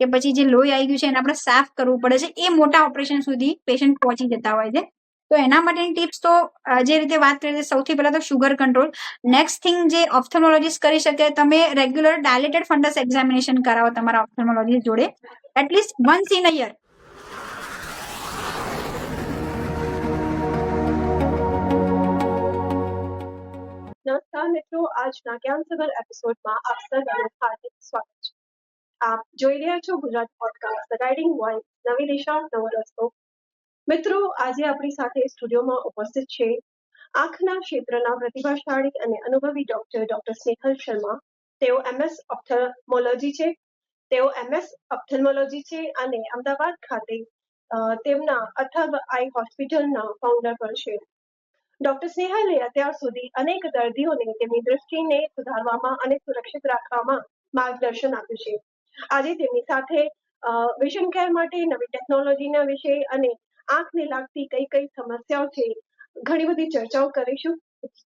કે પછી જે લોહી આવી ગયું છે એને આપણે સાફ કરવું પડે છે, એ મોટા ઓપરેશન સુધી પેશન્ટ પહોંચી જતા હોય છે. તો એના માટેની ટિપ્સ તો જે રીતે વાત કરીએ સૌથી પહેલા તો શુગર કંટ્રોલ. નેક્સ્ટ થિંગ જે ઓપ્થેલ્મોલોજીસ્ટ કરી શકે, તમે રેગ્યુલર ડાયલેટેડ ફંડસ એક્ઝામિનેશન કરાવો તમારા ઓપ્થેલ્મોલોજીસ્ટ જોડે at least once in a year. નમસ્કાર મિત્રો, આજના જ્ઞાનસભર એપિસોડમાં આપ સર્વનું હાર્દિક સ્વાગત છે. આપ જોઈ રહ્યા છો Gujarat podcast the guiding voice, નવી દિશા નવો રસ્તો. મિત્રો, આજે આપણી સાથે સ્ટુડિયોમાં ઉપસ્થિત છે આંખના ક્ષેત્રના પ્રતિભાશાળી અને અનુભવી ડોક્ટર સ્નેહલ શર્મા. તેઓ MS ઓપ્થેલ્મોલોજી છે અને અમદાવાદ ખાતે તેમના અથર્વ આઈ હોસ્પિટલના ફાઉન્ડર પણ છે. ડોક્ટર સ્નેહલે અત્યાર સુધી અનેક દર્દીઓને તેમની દૃષ્ટિને સુધારવામાં અને સુરક્ષિત રાખવામાં માર્ગદર્શન આપ્યું છે. આજે તેમની સાથે વિઝન કેર માટે નવી ટેકનોલોજીના વિશે અને આંખને લાગતી કઈ કઈ સમસ્યાઓ છે ઘણી બધી ચર્ચાઓ કરીશું.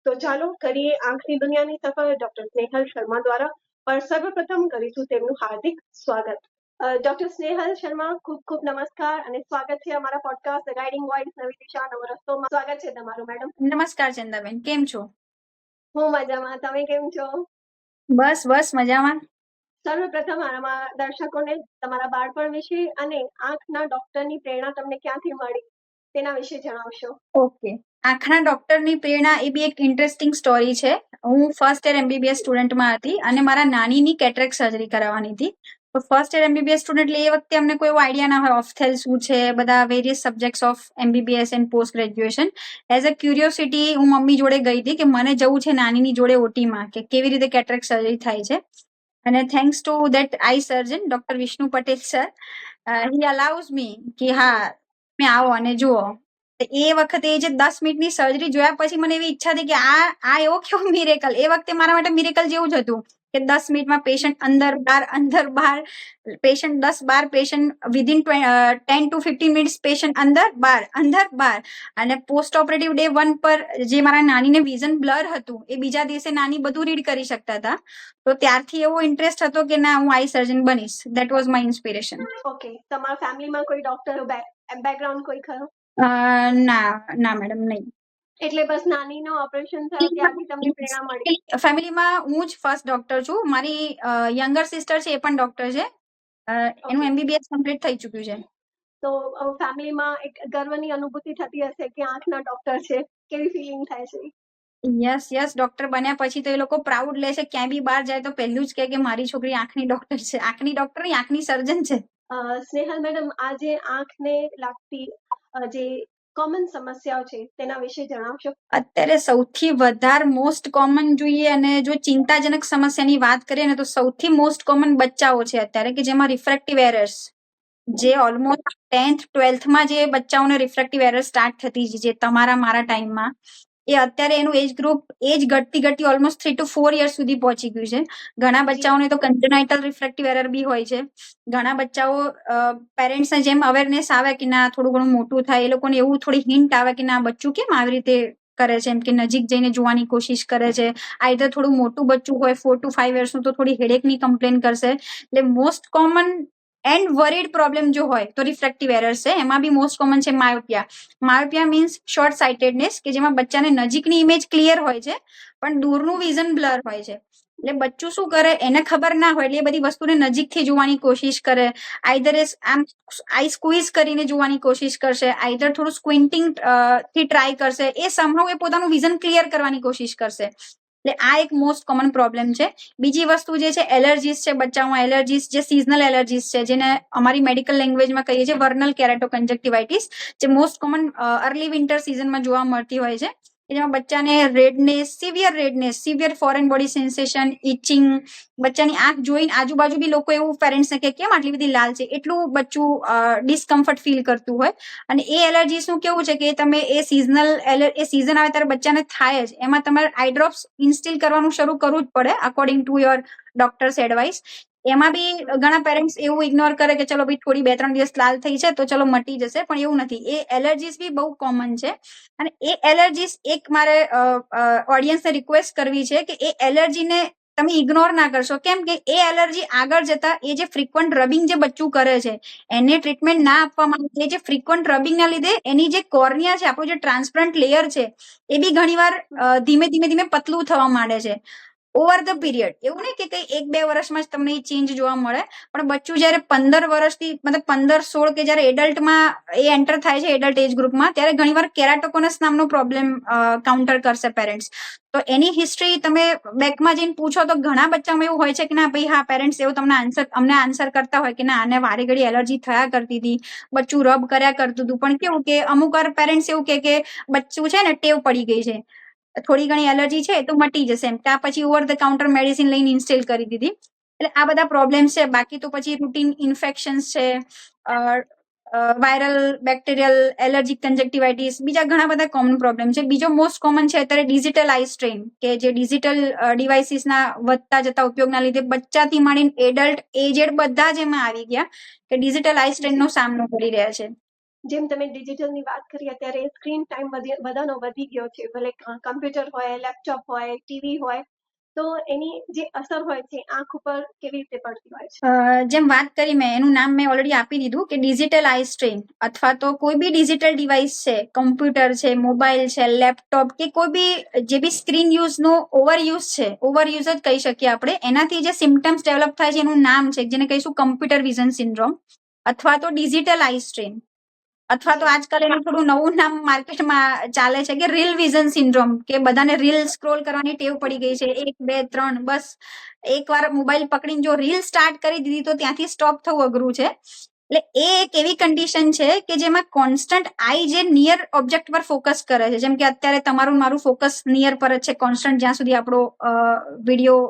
તો ચાલો કરીએ આંખની દુનિયાની સફર ડોક્ટર સ્નેહલ શર્મા દ્વારા. પણ સર્વપ્રથમ કરીશું તેમનું હાર્દિક સ્વાગત. ડોક્ટર સ્નેહલ શર્મા, ખૂબ ખૂબ નમસ્કાર અને સ્વાગત છે અમારા પોડકાસ્ટ ધ ગાઈડિંગ વોઇસ, નવી દિશા નવો રસ્તોમાં. સ્વાગત છે તમારું મેડમ. નમસ્કાર ચંદાબેન, કેમ છો? હું મજામાં, તમે કેમ છો? બસ મજામાં. સર્વપ્રથમ અમારા દર્શકોને તમારા બાળપણ વિશે અને આંખના ડોક્ટરની પ્રેરણા તમને ક્યાંથી મળી તેના વિશે જણાવશો. ઓકે, આંખના ડોક્ટરની પ્રેરણા એ બી એક ઇન્ટરેસ્ટિંગ સ્ટોરી છે. હું ફર્સ્ટ યર MBBS સ્ટુડન્ટમાં હતી અને મારા નાનીની કેટરેક્ટ સર્જરી કરાવવાની હતી. તો ફર્સ્ટ યર MBBS સ્ટુડન્ટ એટલે એ વખતે અમને કોઈ એવો આઈડિયા ના હોય ઓફથેલ શું છે, બધા various subjects of MBBS and post graduation. As a curiosity હું મમ્મી જોડે ગઈ હતી કે મને જવું છે નાનીની જોડે ઓટીમાં કે કેવી રીતે કેટરેક્ટ સર્જરી થાય છે. અને thanks to that eye surgeon doctor Vishnu Patel sir, he allows me કે હા તમે આવો અને જુઓ. એ વખતે જે 10 મિનિટની સર્જરી જોયા પછી મને એવી ઈચ્છા હતી કે આ એવો કેવો મિરેકલ. એ વખતે મારા માટે મિરેકલ જેવું જ હતું કે 10 મિનિટમાં પેશન્ટ અંદર બહાર, patient 10-12 patient within 10 to 15 minutes patient અંદર બહાર. અને પોસ્ટ ઓપરેટિવ ડે 1 પર જે મારા નાનીને વિઝન બ્લર હતું એ બીજા દિવસે નાની બધું રીડ કરી શકતા હતા. તો ત્યારથી એવો ઇન્ટરેસ્ટ હતો કે ના હું આઈ સર્જન બનીશ. That was my inspiration. Okay, તમારા ફેમિલીમાં કોઈ ડોક્ટર બેકગ્રાઉન્ડ કોઈ ખરો? ના મેડમ, નહીં. એટલે બસ નાનીનો ઓપરેશન થયો ત્યારથી તમને પ્રેરણા મળી? ફેમિલીમાં હું જ ફર્સ્ટ ડોક્ટર છું. મારી યંગર સિસ્ટર છે, એ પણ ડોક્ટર છે. એનું MBBS કમ્પ્લીટ થઈ ચૂક્યું છે. તો ફેમિલીમાં એક ગર્વની અનુભૂતિ થતી હશે કે આંખના ડોક્ટર છે. કેવી ફીલિંગ થાય છે? યસ, ડોક્ટર બન્યા પછી તો એ લોકો પ્રાઉડ લે છે. ક્યાંય બી બહાર જાય તો પહેલું જ કે મારી છોકરી આંખની ડોક્ટર છે. આંખની ડોક્ટર નહીં, આંખની સર્જન છે. સ્નેહલ મેડમ, આજે આંખને લાગતી જે કોમન સમસ્યાઓ છે તેના વિશે જણાવશો. અત્યારે સૌથી વધારે મોસ્ટ કોમન જોઈએ અને જો ચિંતાજનક સમસ્યાની વાત કરીએ ને તો સૌથી મોસ્ટ કોમન બચ્ચાઓ છે અત્યારે કે જેમાં રિફ્રેક્ટિવ એરર્સ, જે ઓલમોસ્ટ 10th 12thમાં જે બચ્ચાઓને રિફ્રેક્ટિવ એરર સ્ટાર્ટ થતી જે તમારા મારા ટાઈમમાં, એ અત્યારે એનું એજ ઘટતી ઓલમોસ્ટ 3 to 4 years સુધી પહોંચી ગયું છે. ઘણા બચ્ચાઓને તો કન્જેનાઇટલ રિફ્રેક્ટિવ એરર બી હોય છે. ઘણા બચ્ચાઓ પેરેન્ટ્સને જેમ અવેરનેસ આવે કે ના થોડું ઘણું મોટું થાય, એ લોકોને એવું થોડી હિન્ટ આવે કે ના બચ્ચું કેમ આવી રીતે કરે છે, એમ કે નજીક જઈને જોવાની કોશિશ કરે છે. આઈધર થોડું મોટું બચ્ચું હોય 4 to 5 yearsનું તો થોડી હેડેકની કમ્પ્લેન કરશે. એટલે most common and worried problem જો હોય તો રિફ્રેક્ટિવ એરર્સ છે. એમાં બી મોસ્ટ કોમન છે માયોપિયા. માયોપિયા મીન્સ શોર્ટ સાઇટેડનેસ, કે જેમાં બચ્ચાને નજીકની ઇમેજ ક્લિયર હોય છે પણ દૂરનું વિઝન બ્લર હોય છે. એટલે બચ્ચું શું કરે, એને ખબર ના હોય એટલે એ બધી વસ્તુને નજીકથી જોવાની કોશિશ કરે. આઈધર આમ આઈ સ્ક્વીઝ કરીને જોવાની કોશિશ કરશે, આઈધર થોડું સ્ક્વિન્ટિંગ થી ટ્રાય કરશે. એ સમહાઉ એ પોતાનું વિઝન ક્લિયર કરવાની કોશિશ કરશે. એટલે આ એક મોસ્ટ કોમન પ્રોબ્લેમ છે. બીજી વસ્તુ જે છે એલર્જીસ છે. બચ્ચાઓમાં એલર્જીસ જે સિઝનલ એલર્જીસ છે, જેને અમારી મેડિકલ લેંગ્વેજમાં કહીએ છીએ વર્નલ કેરાટોકન્જક્ટિવાઇટિસ, જે મોસ્ટ કોમન અર્લી વિન્ટર સિઝનમાં જોવા મળતી હોય છે. જેમાં બચ્ચાને redness, severe foreign body sensation, itching, બચ્ચાની આંખ જોઈને આજુબાજુ બી લોકો એવું પેરેન્ટ્સને કે કેમ આટલી બધી લાલ છે, એટલું બચ્ચું ડિસ્કમ્ફર્ટ ફીલ કરતું હોય. અને એ એલર્જીસનું કેવું છે કે તમે એ સિઝન આવે ત્યારે બચ્ચાને થાય જ, એમાં તમારે આઈ ડ્રોપ્સ ઇન્સ્ટિલ કરવાનું શરૂ કરવું જ પડે according to your doctors advice. એમાં બી ઘણા પેરેન્ટ્સ એવું ઇગ્નોર કરે કે ચલો ભાઈ થોડી 2-3 દિવસ લાલ થઈ છે તો ચલો મટી જશે, પણ એવું નથી. એ એલર્જીસ બી બહુ કોમન છે. અને એ એલર્જીસ એક મારે ઓડિયન્સને રિક્વેસ્ટ કરવી છે કે એ એલર્જીને તમે ઇગ્નોર ના કરશો. કેમ કે એ એલર્જી આગળ જતા એ જે ફ્રીક્વન્ટ રબિંગ જે બચ્ચું કરે છે એને ટ્રીટમેન્ટ ના આપવામાં આવે, જે ફ્રીક્વન્ટ રબિંગ ના લીધે એની જે કોર્નિયા છે, આપણું જે ટ્રાન્સપરન્ટ લેયર છે, એ બી ઘણીવાર ધીમે ધીમે પતલું થવા માંડે છે ઓવર ધ પીરિયડ. એવું નહીં કે કઈ 1-2 વર્ષમાં જ તમને એ ચેન્જ જોવા મળે, પણ બચ્ચું જયારે 15 વર્ષથી મતલબ 15-16 કે જયારે એડલ્ટમાં એ એન્ટર થાય છે, એડલ્ટ એજ ગ્રુપમાં, ત્યારે ઘણીવાર કેરાટોકોનસ નામનો પ્રોબ્લેમ કાઉન્ટર કરશે પેરેન્ટ્સ. તો એની હિસ્ટ્રી તમે બેકમાં જઈને પૂછો તો ઘણા બચ્ચામાં એવું હોય છે કે ના ભાઈ હા પેરેન્ટ્સ એવું તમને અમને આન્સર કરતા હોય કે ના આને વારે ઘડી એલર્જી થયા કરતી હતી, બચ્ચું રબ કર્યા કરતું હતું. પણ કેવું કે અમુક વાર પેરેન્ટ્સ એવું કે બચ્ચું છે ને ટેવ પડી ગઈ છે, થોડી ઘણી એલર્જી છે તો મટી જશે એમ, ત્યાં પછી ઓવર ધ કાઉન્ટર મેડિસિન લઈને ઇન્સ્ટેલ કરી દીધી. એટલે આ બધા પ્રોબ્લેમ્સ છે. બાકી તો પછી રૂટીન ઇન્ફેક્શન્સ છે, વાયરલ બેક્ટેરિયલ એલર્જીક કન્જક્ટિવાઇટિસ, બીજા ઘણા બધા કોમન પ્રોબ્લેમ છે. બીજો મોસ્ટ કોમન છે અત્યારે ડિજિટલ આઈ સ્ટ્રેન, કે જે ડિજિટલ ડિવાઇસીસના વધતા જતા ઉપયોગના લીધે બચ્ચાથી માંડીને એડલ્ટ એજેડ બધા જ એમાં આવી ગયા કે ડિજિટલ આઈ સ્ટ્રેનનો સામનો કરી રહ્યા છે. જેમ તમે ડિજિટલની વાત કરી, અત્યારે સ્ક્રીન ટાઈમ બધાનો વધી ગયો છે, ભલે કમ્પ્યુટર હોય, લેપટોપ હોય, ટીવી હોય, તો એની જે અસર હોય છે આંખ ઉપર કેવી રીતે પડતી હોય છે? જેમ વાત કરી મેં, એનું નામ મેં ઓલરેડી આપી દીધું કે ડિજિટલ આઈ સ્ટ્રેન, અથવા તો કોઈ બી ડિજિટલ ડિવાઇસ છે, કમ્પ્યુટર છે, મોબાઈલ છે, લેપટોપ કે કોઈ બી જે બી સ્ક્રીન યુઝનો ઓવરયુઝ છે, ઓવરયુઝ જ કહી શકીએ આપણે, એનાથી જે સિમ્ટમ્સ ડેવલપ થાય છે એનું નામ છે જેને કહીશું કમ્પ્યુટર વિઝન સિન્ડ્રોમ અથવા તો ડિજિટલ આઈ સ્ટ્રેન, અથવા તો આજકાલ એનું થોડું નવું નામ માર્કેટમાં ચાલે છે કે રીલ વિઝન સિન્ડ્રોમ, કે બધાને રીલ સ્ક્રોલ કરવાની ટેવ પડી ગઈ છે, 1, 2, 3 બસ એકવાર મોબાઈલ પકડીને જો રીલ સ્ટાર્ટ કરી દીધી તો ત્યાંથી સ્ટોપ થવું અઘરું છે. એટલે એ એક એવી કન્ડિશન છે કે જેમાં કોન્સ્ટન્ટ આઈ જે નિયર ઓબ્જેક્ટ પર ફોકસ કરે છે, જેમ કે અત્યારે તમારું મારું ફોકસ નિયર પર જ છે કોન્સ્ટન્ટ, જ્યાં સુધી આપણો વિડીયો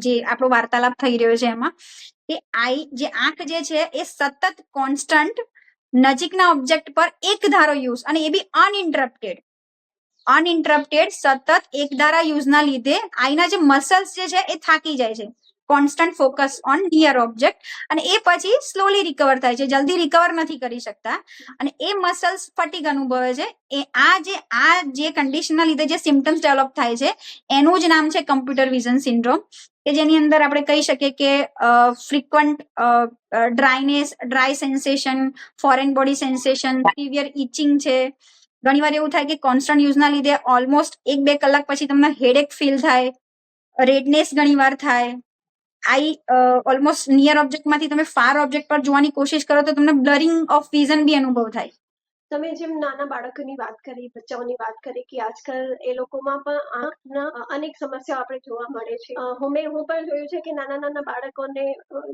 જે આપણો વાર્તાલાપ થઈ રહ્યો છે એમાં, કે આઈ જે આંખ જે છે એ સતત કોન્સ્ટન્ટ નજીકના ઓબ્જેક્ટ પર એક ધારો યુઝ, અને એ બી અનઇન્ટરપ્ટેડ સતત એક ધારા યુઝના લીધે આઈના જે મસલ્સ જે છે એ થાકી જાય છે, constant focus on near object, અને એ પછી સ્લોલી રિકવર થાય છે, જલ્દી રિકવર નથી કરી શકતા, અને એ મસલ્સ ફટીગ અનુભવે છે. એ આ જે કન્ડિશનના લીધે જે સિમ્ટમ્સ ડેવલપ થાય છે એનું જ નામ છે કમ્પ્યુટર વિઝન સિન્ડ્રોમ, કે જેની અંદર આપણે કહી શકીએ કે frequent dry sensation, foreign body sensation, severe etching છે, ઘણીવાર એવું થાય કે કોન્સ્ટન્ટ યુઝના લીધે ઓલમોસ્ટ 1-2 કલાક પછી તમને હેડેક ફીલ થાય, રેડનેસ ઘણીવાર થાય, આઈ ઓલમોસ્ટ નિયર ઓબ્જેક્ટમાંથી તમે ફાર ઓબ્જેક્ટ પર જોવાની કોશિશ કરો તો તમને બ્લરિંગ ઓફ વિઝન બી અનુભવ થાય. તમે જેમ નાના બાળકોની વાત કરી, બચ્ચાઓની વાત કરી, કે આજકાલ એ લોકોમાં પણ આંખના અનેક સમસ્યાઓ આપણે જોવા મળે છે. હું પણ જોયું છે કે નાના બાળકોને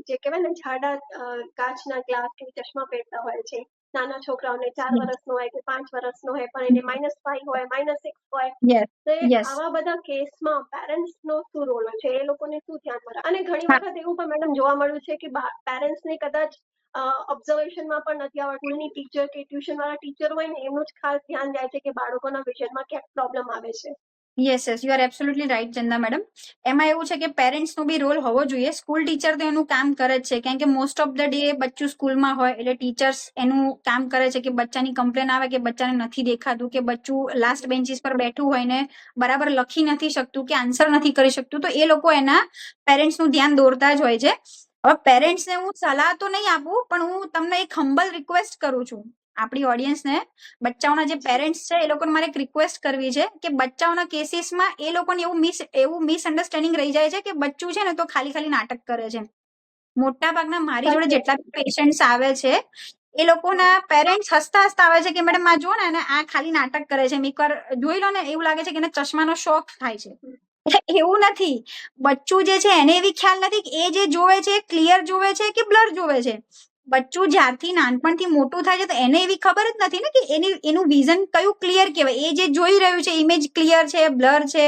જે કહેવાય ને જાડા કાચના ગ્લાસ કે ચશ્મા પહેરતા હોય છે. નાના છોકરાઓને 4 વર્ષનો હોય કે 5 વર્ષનો હોય પણ એને -5 હોય, -6 હોય, તો આવા બધા કેસમાં પેરેન્ટ્સનો શું રોલ હોય છે? એ લોકોને શું ધ્યાનમાં રાખે? અને ઘણી વખત એવું પણ મેડમ જોવા મળ્યું છે કે પેરેન્ટ્સને કદાચ ઓબ્ઝર્વેશનમાં પણ નથી આવડતું, સ્કૂલની ટીચર કે ટ્યુશન વાળા ટીચર હોય ને એમનું જ ખાસ ધ્યાન જાય છે કે બાળકોના વિઝનમાં ક્યાંક પ્રોબ્લેમ આવે છે. Yes, you are absolutely right Chanda madam. એમાં એવું છે કે પેરેન્ટ્સનો બી રોલ હોવો જોઈએ. સ્કૂલ ટીચર તો એનું કામ કરે જ છે, કારણ કે મોસ્ટ ઓફ ધ ડે બચ્ચું સ્કૂલમાં હોય એટલે ટીચર્સ એનું કામ કરે છે કે બચ્ચાની કમ્પ્લેન આવે કે બચ્ચાને નથી દેખાતું, કે બચ્ચું લાસ્ટ બેન્ચીસ પર બેઠું હોય ને બરાબર લખી નથી શકતું કે આન્સર નથી કરી શકતું, તો એ લોકો એના પેરેન્ટ્સનું ધ્યાન દોરતા જ હોય છે. હવે પેરેન્ટ્સને હું સલાહ તો નહીં આપું, પણ હું તમને એક હમ્બલ રિક્વેસ્ટ કરું છું, આપણી ઓડિયન્સને, બચ્ચાઓના જે પેરેન્ટ્સ છે એ લોકોને મારે એક રિક્વેસ્ટ કરવી છે કે બચ્ચાઓના કેસીસમાં એ લોકોને એવું મિસઅન્ડરસ્ટેન્ડિંગ રહી જાય છે કે બચ્ચું છે ને તો ખાલી નાટક કરે છે. મોટા ભાગના મારી જોડે જેટલા પેશન્ટ્સ આવે છે એ લોકોના પેરેન્ટ્સ હસતા આવે છે કે મેડમ આ જો ને આ ખાલી નાટક કરે છે, એકવાર જોઈ લો ને એવું લાગે છે કે એને ચશ્માનો શોખ થાય છે. એવું નથી, બચ્ચું જે છે એને એવી ખ્યાલ નથી કે એ જે જોવે છે ક્લિયર જોવે છે કે બ્લર જોવે છે. બચ્ચું જ્યારથી નાનપણથી મોટું થાય છે તો એને એવી ખબર જ નથી ને કે એનું વિઝન કયું ક્લિયર કહેવાય, એ જે જોઈ રહ્યું છે ઇમેજ ક્લિયર છે, બ્લર છે,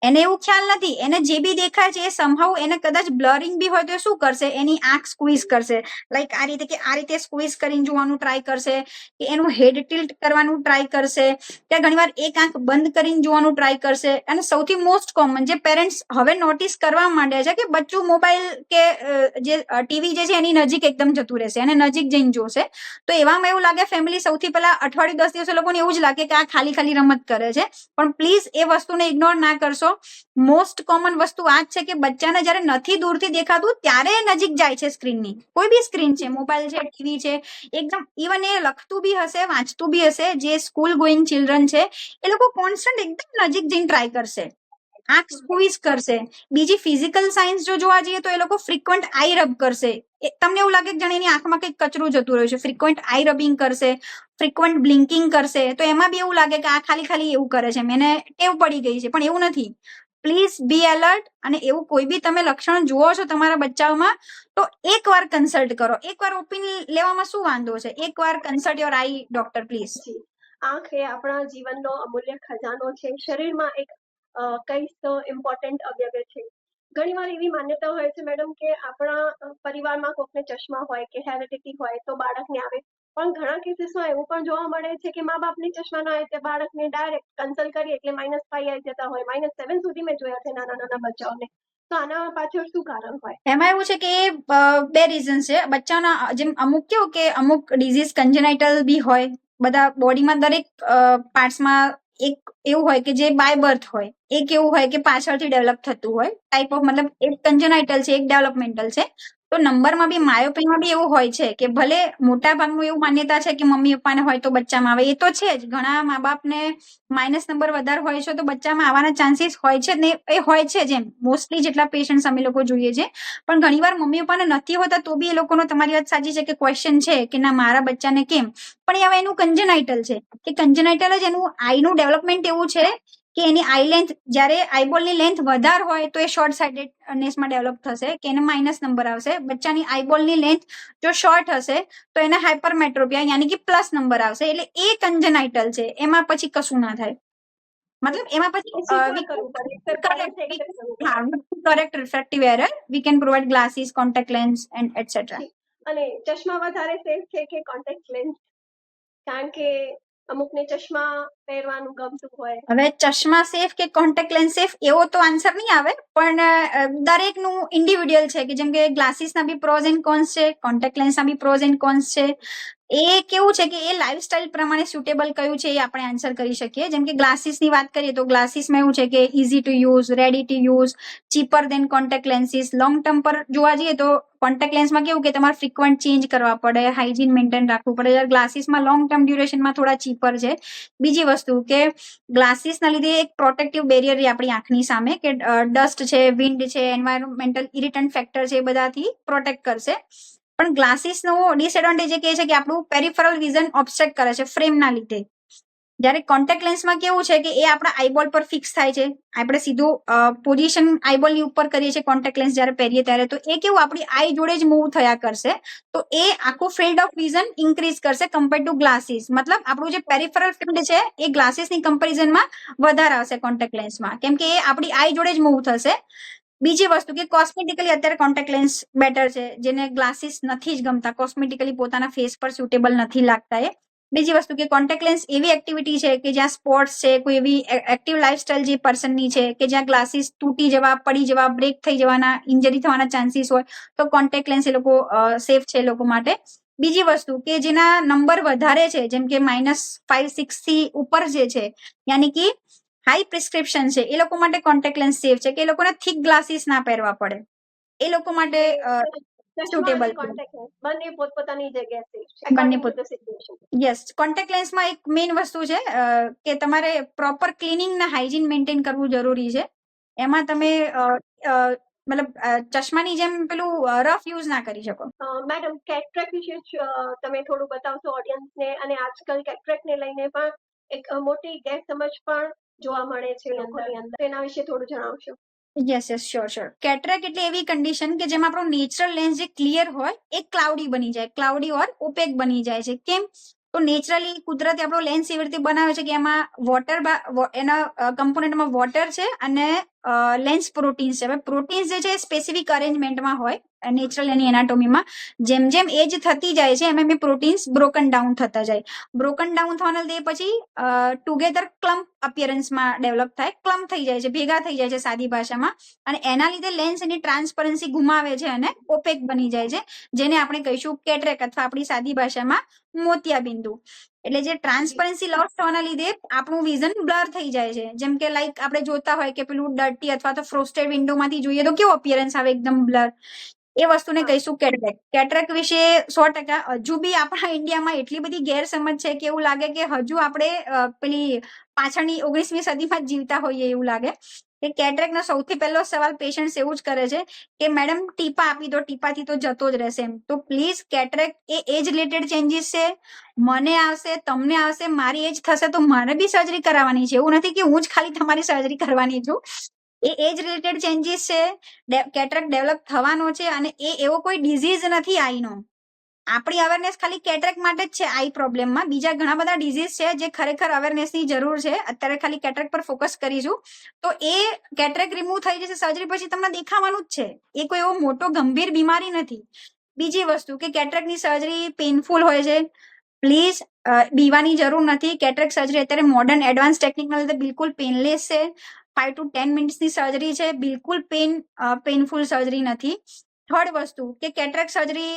એને એવું ખ્યાલ નથી. એને જે બી દેખાય છે એ સમહાઉ એને કદાચ બ્લરિંગ બી હોય તો શું કરશે, એની આંખ સ્ક્વીઝ કરશે, લાઈક આ રીતે સ્ક્વીઝ કરીને જોવાનું ટ્રાય કરશે, કે એનું હેડ ટિલ્ટ કરવાનું ટ્રાય કરશે, કે ઘણીવાર એક આંખ બંધ કરીને જોવાનું ટ્રાય કરશે. અને સૌથી મોસ્ટ કોમન જે પેરેન્ટ્સ હવે નોટિસ કરવા માંડ્યા છે કે બચ્ચું મોબાઈલ કે જે ટીવી જે છે એની નજીક એકદમ જતું રહેશે અને નજીક જઈને જોશે, તો એવામાં એવું લાગે ફેમિલી સૌથી પહેલા અઠવાડિયું 10 દિવસ લોકોને એવું જ લાગે કે આ ખાલી રમત કરે છે. પણ પ્લીઝ એ વસ્તુને ઇગ્નોર ના કરશો. તો મોસ્ટ કોમન વસ્તુ આ જ છે કે બચ્ચાને જયારે નથી દૂરથી દેખાતું ત્યારે નજીક જાય છે સ્ક્રીનની. કોઈ બી સ્ક્રીન છે, મોબાઈલ છે, ટીવી છે, એકદમ ઇવન એ લખતું બી હશે, વાંચતું બી હશે, જે સ્કૂલ ગોઈંગ ચિલ્ડ્રન છે એ લોકો કોન્સ્ટન્ટ એકદમ નજીક જઈને ટ્રાય કરશે, આંખ સ્ક્વીઝ કરશે. બીજી ફિઝિકલ સાયન્સ જો જોવા જઈએ તો એ લોકો ફ્રીક્વન્ટ આઈ રબ કરશે. તમને એવું લાગે કે જાણે એની આંખમાં કંઈક કચરું જતું રહ્યું છે, ફ્રીક્વન્ટ આઈ રબિંગ કરશે, ફ્રીક્વન્ટ બ્લિંકિંગ કરશે. તો એમાં બી એવું લાગે કે આ ખાલી એવું કરે છે, મને ટેવ પડી ગઈ છે, પણ એવું નથી. Please be alert. અને એવું કોઈ બી તમે લક્ષણ જુઓ છો તમારા બચ્ચાઓમાં તો એકવાર કન્સલ્ટ કરો. એકવાર ઓપિનિયન લેવામાં શું વાંધો છે? એકવાર consult your I doctor please. આંખ એ આપણા જીવનનો અમૂલ્ય ખજાનો છે. શરીરમાં એક કઈશ તો ઇમ્પોર્ટન્ટ અવયવ છે. ઘણીવાર એવી માન્યતા હોય છે મેડમ કે આપણા પરિવારમાં કોઈકને ચશ્મા હોય કે હેરિડિટી હોય તો બાળકને આવે, પણ ઘણા કેસીસમાં એવું પણ જોવા મળે છે કે મા બાપને ચશ્મા ના આવે તે બાળકને ડાયરેક્ટ કન્સલ્ટ કરીએ એટલે -5 આવી જતા હોય, -7 સુધી મેં જોયા છે નાના બચ્ચાઓને. તો આના પાછળ શું કારણ હોય? એમાં એવું છે કે બે રીઝન છે. બચ્ચાના જેમ અમુક કેવું કે અમુક ડિઝીઝ કન્જેનાઇટલ બી હોય, બધા બોડીમાં દરેક પાર્ટ્સમાં એક એવું હોય કે જે બાય બર્થ હોય, એક એવું હોય કે પાછળથી ડેવલપ થતું હોય ટાઈપ ઓફ, મતલબ એક કન્જેનાઇટલ છે, એક ડેવલપમેન્ટલ છે. તો નંબરમાં બી માયોપેમાં બી એવું હોય છે કે ભલે મોટા ભાગનું એવું માન્યતા છે કે મમ્મી પપ્પાને હોય તો બચ્ચામાં આવે, એ તો છે જ. ઘણા મા બાપને માઇનસ નંબર વધારે હોય છે તો બચ્ચામાં આવવાના ચાન્સીસ હોય છે ને, એ હોય છે. જેમ મોસ્ટલી જેટલા પેશન્ટ અમે લોકો જોઈએ છે, પણ ઘણીવાર મમ્મી પપ્પાને નથી હોતા તો બી એ લોકોનો, તમારી વાત સાચી છે કે ક્વેશ્ચન છે કે ના મારા બચ્ચાને કેમ. પણ હવે એનું કન્જેનાઇટલ છે કે કન્જેનાઇટલ જ એનું આઈનું ડેવલપમેન્ટ એવું છે કે એની આઈ લેન્થ, જ્યારે આઈબોલની લેન્થ વધારે હોય તો એ શોર્ટ સાઇટેડનેસમાં ડેવલપ થશે કે એને માઇનસ નંબર આવશે. બચ્ચાની આઈબોલની લેન્થ જો શોર્ટ હશે તો એને હાઇપરમેટ્રોપિયા યાની કે પ્લસ નંબર આવશે. એટલે એ કન્જેનાઇટલ છે, એમાં પછી કશું ના થાય. મતલબ એમાં પછી correct refractive error, we can provide glasses, contact lens and etc. અને ચશ્મા વધારે સેફ છે કે કોન્ટેક્ટ લેન્સ? કારણ કે અમુકને ચશ્મા પહેરવાનું ગમતું હોય. હવે ચશ્મા સેફ કે કોન્ટેક્ટ લેન્સ સેફ એવો તો આન્સર નહીં આવે, પણ દરેકનું ઇન્ડિવિડ્યુઅલ છે કે જેમ કે ગ્લાસીસના બી પ્રોઝ એન્ડ કોન્સ છે, કોન્ટેક્ટ લેન્સના બી પ્રોઝ એન્ડ કોન્સ છે. એ કેવું છે કે એ લાઈફસ્ટાઈલ પ્રમાણે સુટેબલ કયું છે એ આપણે આન્સર કરી શકીએ. જેમ કે ગ્લાસીસની વાત કરીએ તો ગ્લાસીસમાં એવું છે કે easy to use, ready to use, cheaper than contact lenses. Long term પર જોવા જઈએ તો કોન્ટેક્ટ લેન્સમાં કેવું કે તમારે ફ્રીક્વન્ટ ચેન્જ કરવા પડે, હાઇજીન મેન્ટેન રાખવું પડે, જ્યારે ગ્લાસીસમાં લોંગ ટર્મ ડ્યુરેશનમાં થોડા ચીપર છે. બીજી વસ્તુ કે ગ્લાસીસના લીધે એક પ્રોટેક્ટિવ બેરિયર આપણી આંખની સામે, કે ડસ્ટ છે, વિન્ડ છે, એન્વાયરમેન્ટલ ઇરિટન્ટ ફેક્ટર છે, એ બધાથી પ્રોટેક્ટ કરશે. પણ ગ્લાસીસનો ડિસએડવાન્ટેજ એ છે કે આપણું પેરિફેરલ વિઝન ઓબ્સ્ટ્રક્ટ કરે છે ફ્રેમના લીધે. જ્યારે કોન્ટેક્ટ લેન્સમાં કેવું છે કે એ આપણા આઈબોલ પર ફિક્સ થાય છે, આપણે સીધું પોઝિશન આઈબોલની ઉપર કરીએ છીએ કોન્ટેક્ટ લેન્સ જ્યારે પહેરીએ ત્યારે, તો એ કેવું આપણી આઈ જોડે જ મૂવ થયા કરશે. તો એ આખું ફિલ્ડ ઓફ વિઝન ઇન્ક્રીઝ કરશે કમ્પેર્ડ ટુ ગ્લાસીસ. મતલબ આપણું જે પેરિફેરલ ફિલ્ડ છે એ ગ્લાસીસની કમ્પેરિઝનમાં વધારે આવશે કોન્ટેક્ટ લેન્સમાં, કેમ કે એ આપણી આઈ જોડે જ મૂવ થશે. બીજી વસ્તુ કે કોસ્મેટિકલી અત્યારે કોન્ટેક્ટ લેન્સ બેટર છે, જેને ગ્લાસીસ નથી જ ગમતા, કોસ્મેટિકલી પોતાના ફેસ પર સુટેબલ નથી લાગતા એ. બીજી વસ્તુ કે કોન્ટેક્ટ લેન્સ એવી એક્ટિવિટી છે કે જ્યાં સ્પોર્ટ્સ છે, કોઈ એવી એક્ટિવ લાઇફસ્ટાઇલ જે પર્સનની છે કે જ્યાં ગ્લાસીસ તૂટી જવા, પડી જવા, બ્રેક થઈ જવાના, ઇન્જરી થવાના ચાન્સીસ હોય, તો કોન્ટેક્ટ લેન્સ એ લોકો સેફ છે એ લોકો માટે. બીજી વસ્તુ કે જેના નંબર વધારે છે, જેમ કે -5, 6 થી ઉપર જે છે, યાની કે હાઈ પ્રિસ્ક્રિપ્શન છે, એ લોકો માટે કોન્ટેક્ટ લેન્સ સેફ છે કે એ લોકોને થિક ગ્લાસીસ ના પહેરવા પડે, એ લોકો માટે સુટેબલ છે. બંને પોતપોતાની જગ્યાએ સેફ છે. બંને યસ. કોન્ટેક્ટ લેન્સમાં એક મેઇન વસ્તુ છે કે તમારે પ્રોપર ક્લિનિંગ ને હાઇજીન મેન્ટેન કરવું જરૂરી છે. એમાં તમે મતલબ ચશ્માની જેમ પેલું રફ યુઝ ના કરી શકો. મેડમ, કેટરેક્ટ વિશે તમે થોડું બતાવશો ઓડિયન્સને? અને આજકાલ કેટરેક્ટને લઈને પણ એક મોટી ગેરસમજ પણ જોવા મળે છે લોકોની અંદર, તેના વિશે થોડું જણાવશો? Yes, sure. કેટરેક્ટ એટલે એવી કન્ડિશન કે જેમાં આપણો નેચરલ લેન્સ જે ક્લિયર હોય એ ક્લાઉડી બની જાય, ક્લાઉડી ઓર ઓપેક બની જાય છે. કેમ? તો નેચરલી કુદરતી આપણો લેન્સ એવી રીતે બનાવે છે કે એમાં વોટર, એના કમ્પોનન્ટમાં વોટર છે અને લેન્સ પ્રોટીન્સ છે. હવે પ્રોટીન્સ જે છે સ્પેસિફિક અરેન્જમેન્ટમાં હોય, નેચરલ એની એનાટોમીમાં જેમ જેમ એજ થતી જાય છે એમ એ પ્રોટીન્સ બ્રોકન ડાઉન થતા જાય. બ્રોકન ડાઉન થવાના લીધે પછી ટુગેધર ક્લમ્પ અપિયરન્સમાં ડેવલપ થાય, ક્લમ્પ થઈ જાય છે, ભેગા થઈ જાય છે સાદી ભાષામાં, અને એના લીધે લેન્સ એની ટ્રાન્સપરન્સી ગુમાવે છે અને ઓપેક બની જાય છે, જેને આપણે કહીશું કેટરેક અથવા આપણી સાદી ભાષામાં મોતિયાબિંદુ. એટલે જે ટ્રાન્સપરન્સી લોસ થવાના લીધે આપણું વિઝન બ્લર થઈ જાય છે. જેમ કે લાઈક આપણે જોતા હોય કે પેલું ડર્ટી અથવા તો ફ્રોસ્ટેડ વિન્ડોમાંથી જોઈએ તો કેવું અપિયરન્સ આવે, એકદમ બ્લર. એ વસ્તુને કહીશું કેટરેક. કેટરેક વિશે 100% હજુ બી આપણા ઇન્ડિયામાં એટલી બધી ગેરસમજ છે કે એવું લાગે કે હજુ આપણે પેલી પાછળની 19મી સદીમાં જ જીવતા હોઈએ એવું લાગે. કે કેટરેકનો સૌથી પહેલો સવાલ પેશન્ટ એવું જ કરે છે કે મેડમ ટીપા આપી દો, ટીપાથી તો જતો જ રહેશે એમ. તો પ્લીઝ કેટરેક એ એજ રિલેટેડ ચેન્જીસ છે. મને આવશે, તમને આવશે, મારી એજ થશે તો મારે બી સર્જરી કરાવવાની છે. એવું નથી કે હું જ ખાલી તમારી સર્જરી કરવાની છું. એ એજ રિલેટેડ ચેન્જીસ છે. કેટરેક ડેવલપ થવાનો છે અને એ એવો કોઈ ડિઝીઝ નથી આઈનો. આપણી અવેરનેસ ખાલી કેટરેક માટે જ છે આઈ પ્રોબ્લેમમાં. બીજા ઘણા બધા ડિઝીઝ છે જે ખરેખર અવેરનેસની જરૂર છે. અત્યારે ખાલી કેટરેક પર ફોકસ કરીશું તો એ કેટરેક રિમૂવ થઈ જશે સર્જરી પછી, તમને દેખાવાનું જ છે. એ કોઈ એવો મોટો ગંભીર બીમારી નથી. બીજી વસ્તુ કે કેટરેકની સર્જરી પેઇનફુલ હોય છે. પ્લીઝ બીવાની જરૂર નથી. કેટરેક સર્જરી અત્યારે મોડર્ન એડવાન્સ ટેકનિકના લીધે બિલકુલ પેનલેસ છે. 5 to 10 મિનિટ્સની સર્જરી છે. બિલકુલ પેઇનફુલ સર્જરી નથી. થર્ડ વસ્તુ કે કેટરેક સર્જરી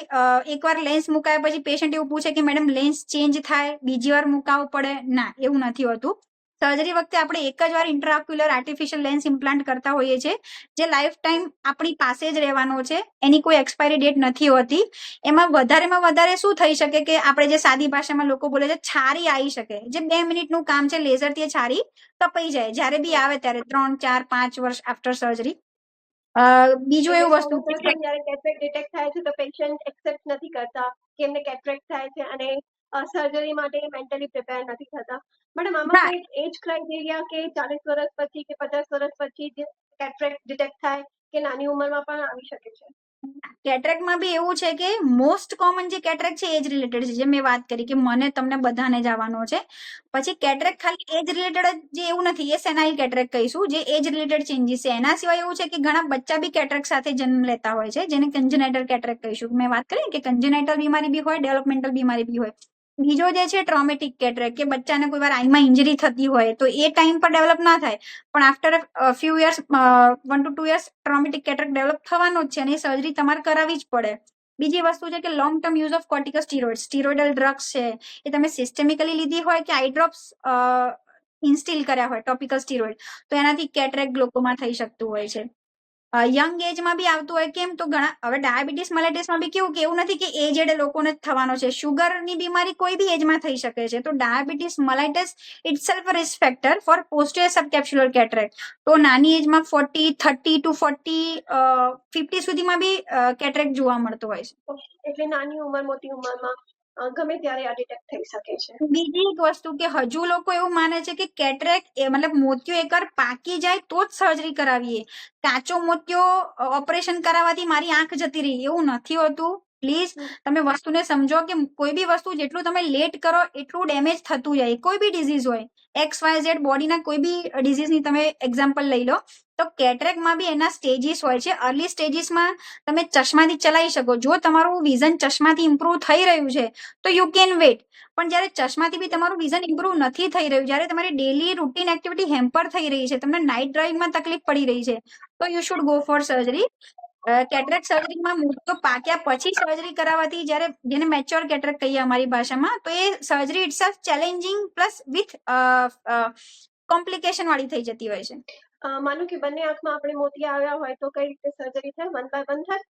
એકવાર લેન્સ મુકાયા પછી પેશન્ટ એવું પૂછે કે મેડમ લેન્સ ચેન્જ થાય, બીજી વાર મુકાવવો પડે? ના, એવું નથી હોતું. સર્જરી વખતે આપણે એક જ વાર ઇન્ટ્રાઓક્યુલર આર્ટિફિશિયલ લેન્સ ઇમ્પ્લાન્ટ કરતા હોઈએ છીએ, જે લાઈફ ટાઈમ આપણી પાસે જ રહેવાનો છે. એની કોઈ એક્સપાયરી ડેટ નથી હોતી. એમાં વધારે શું થઈ શકે કે આપણે જે સાદી ભાષામાં લોકો બોલે છે છારી આવી શકે, જે 2 મિનિટનું કામ છે. લેઝરથી છારી કપાઈ જાય જ્યારે બી આવે ત્યારે, 3, 4, 5 વર્ષ આફ્ટર સર્જરી. બીજું એવું વસ્તુ સૌપ્રથમ જ્યારે કેટરેક ડિટેક્ટ થાય છે તો પેશન્ટ એક્સેપ્ટ નથી કરતા કે એમને કેટરેક થાય છે અને સર્જરી માટે મેન્ટલી પ્રિપેર નથી થતા. મેડમ આમાં કોઈ એજ ક્રાઇટેરિયા કે 40 વર્ષ પછી કે 50 વર્ષ પછી જ કેટરેક ડિટેક્ટ થાય કે નાની ઉંમરમાં પણ આવી શકે છે? કેટરેકમાં બી એવું છે કે મોસ્ટ કોમન જે કેટરેક છે એજ રિલેટેડ છે. જે મેં વાત કરી કે મને તમને બધાને જ આવવાનો છે. પછી કેટરેક ખાલી એજ રિલેટેડ જે એવું નથી, એ સેનાઇલ કેટરેક કહીશું, જે એજ રિલેટેડ ચેન્જીસ છે. એના સિવાય એવું છે કે ઘણા બચ્ચા બી કેટરેક સાથે જન્મ લેતા હોય છે, જેને કન્જેનાઇટલ કેટરેક કહીશું. મેં વાત કરી કે કન્જેનાઇટલ બીમારી બી હોય, ડેવલપમેન્ટલ બીમારી બી હોય. બીજો જે છે ટ્રોમેટિક કેટરેક, કે બચ્ચાને કોઈ વાર આઈમાં ઇન્જરી થતી હોય તો એ ટાઈમ પર ડેવલપ ના થાય, પણ after few years 1 to 2 years traumatic cataract develop થવાનો જ છે અને સર્જરી તમારે કરાવવી જ પડે. બીજી વસ્તુ છે કે long term use of corticosteroid, steroidal drugs છે, એ તમે સિસ્ટેમિકલી લીધી હોય કે આઈ ડ્રોપ્સ ઇન્સ્ટીલ કર્યા હોય ટોપિકલ સ્ટીરોઇડ, તો એનાથી કેટરેક ગ્લોકોમા થઈ શકતું હોય છે. યંગ એજમાં બી આવતું હોય. કેમ તો ઘણા હવે ડાયાબિટીસ મેલાઇટિસમાં બી કેવું કે એવું નથી કે એજેડ લોકોને જ થવાનો છે. શુગરની બીમારી કોઈ બી એજમાં થઈ શકે છે. તો diabetes mellitus itself risk factor for posterior subcapsular cataract. તો નાની એજમાં 30 to 40, 50 સુધીમાં બી કેટરેક જોવા મળતો હોય છે. એટલે નાની ઉંમર મોટી ઉંમરમાં ગમે ત્યારે આ ડિટેક્ટ થઈ શકે છે. બીજી એક વસ્તુ કે હજુ લોકો એવું માને છે કે કેટરેક મતલબ મોતિયો એકવાર પાકી જાય તો જ સર્જરી કરાવીએ. કાચો મોતિયો ઓપરેશન કરાવવાથી મારી આંખ જતી રહી, એવું નથી હોતું. પ્લીઝ તમે વસ્તુને સમજો કે કોઈ બી વસ્તુ જેટલું તમે લેટ કરો એટલું ડેમેજ થતું જાય. કોઈ બી ડિઝીઝ હોય, XYZ બોડીના કોઈ બી ડિઝીઝની તમે એક્ઝામ્પલ લઈ લો, તો કેટરેકમાં બી એના સ્ટેજીસ હોય છે. અર્લી સ્ટેજીસમાં તમે ચશ્માથી ચલાવી શકો. જો તમારું વિઝન ચશ્માથી ઇમ્પ્રુવ થઈ રહ્યું છે તો યુ કેન વેટ. પણ જ્યારે ચશ્માથી બી તમારું વિઝન ઇમ્પ્રુવ નથી થઈ રહ્યું, જ્યારે તમારી ડેલી રૂટીન એક્ટિવિટી હેમ્પર થઈ રહી છે, તમને નાઇટ ડ્રાઇવિંગમાં તકલીફ પડી રહી છે, તો you should go for surgery. Cataract સર્જરીમાં મોતિયો પાક્યા પછી સર્જરી કરાવવાથી, જ્યારે જેને મેચ્યોર કેટરેક કહીએ અમારી ભાષામાં, તો એ surgery itself challenging plus with complication વાળી થઈ જતી હોય છે. માનો કે બંને આંખમાં આપણે મોતિયા આવ્યા હોય તો કઈ રીતે સર્જરી થાય? 1 by 1 થાય?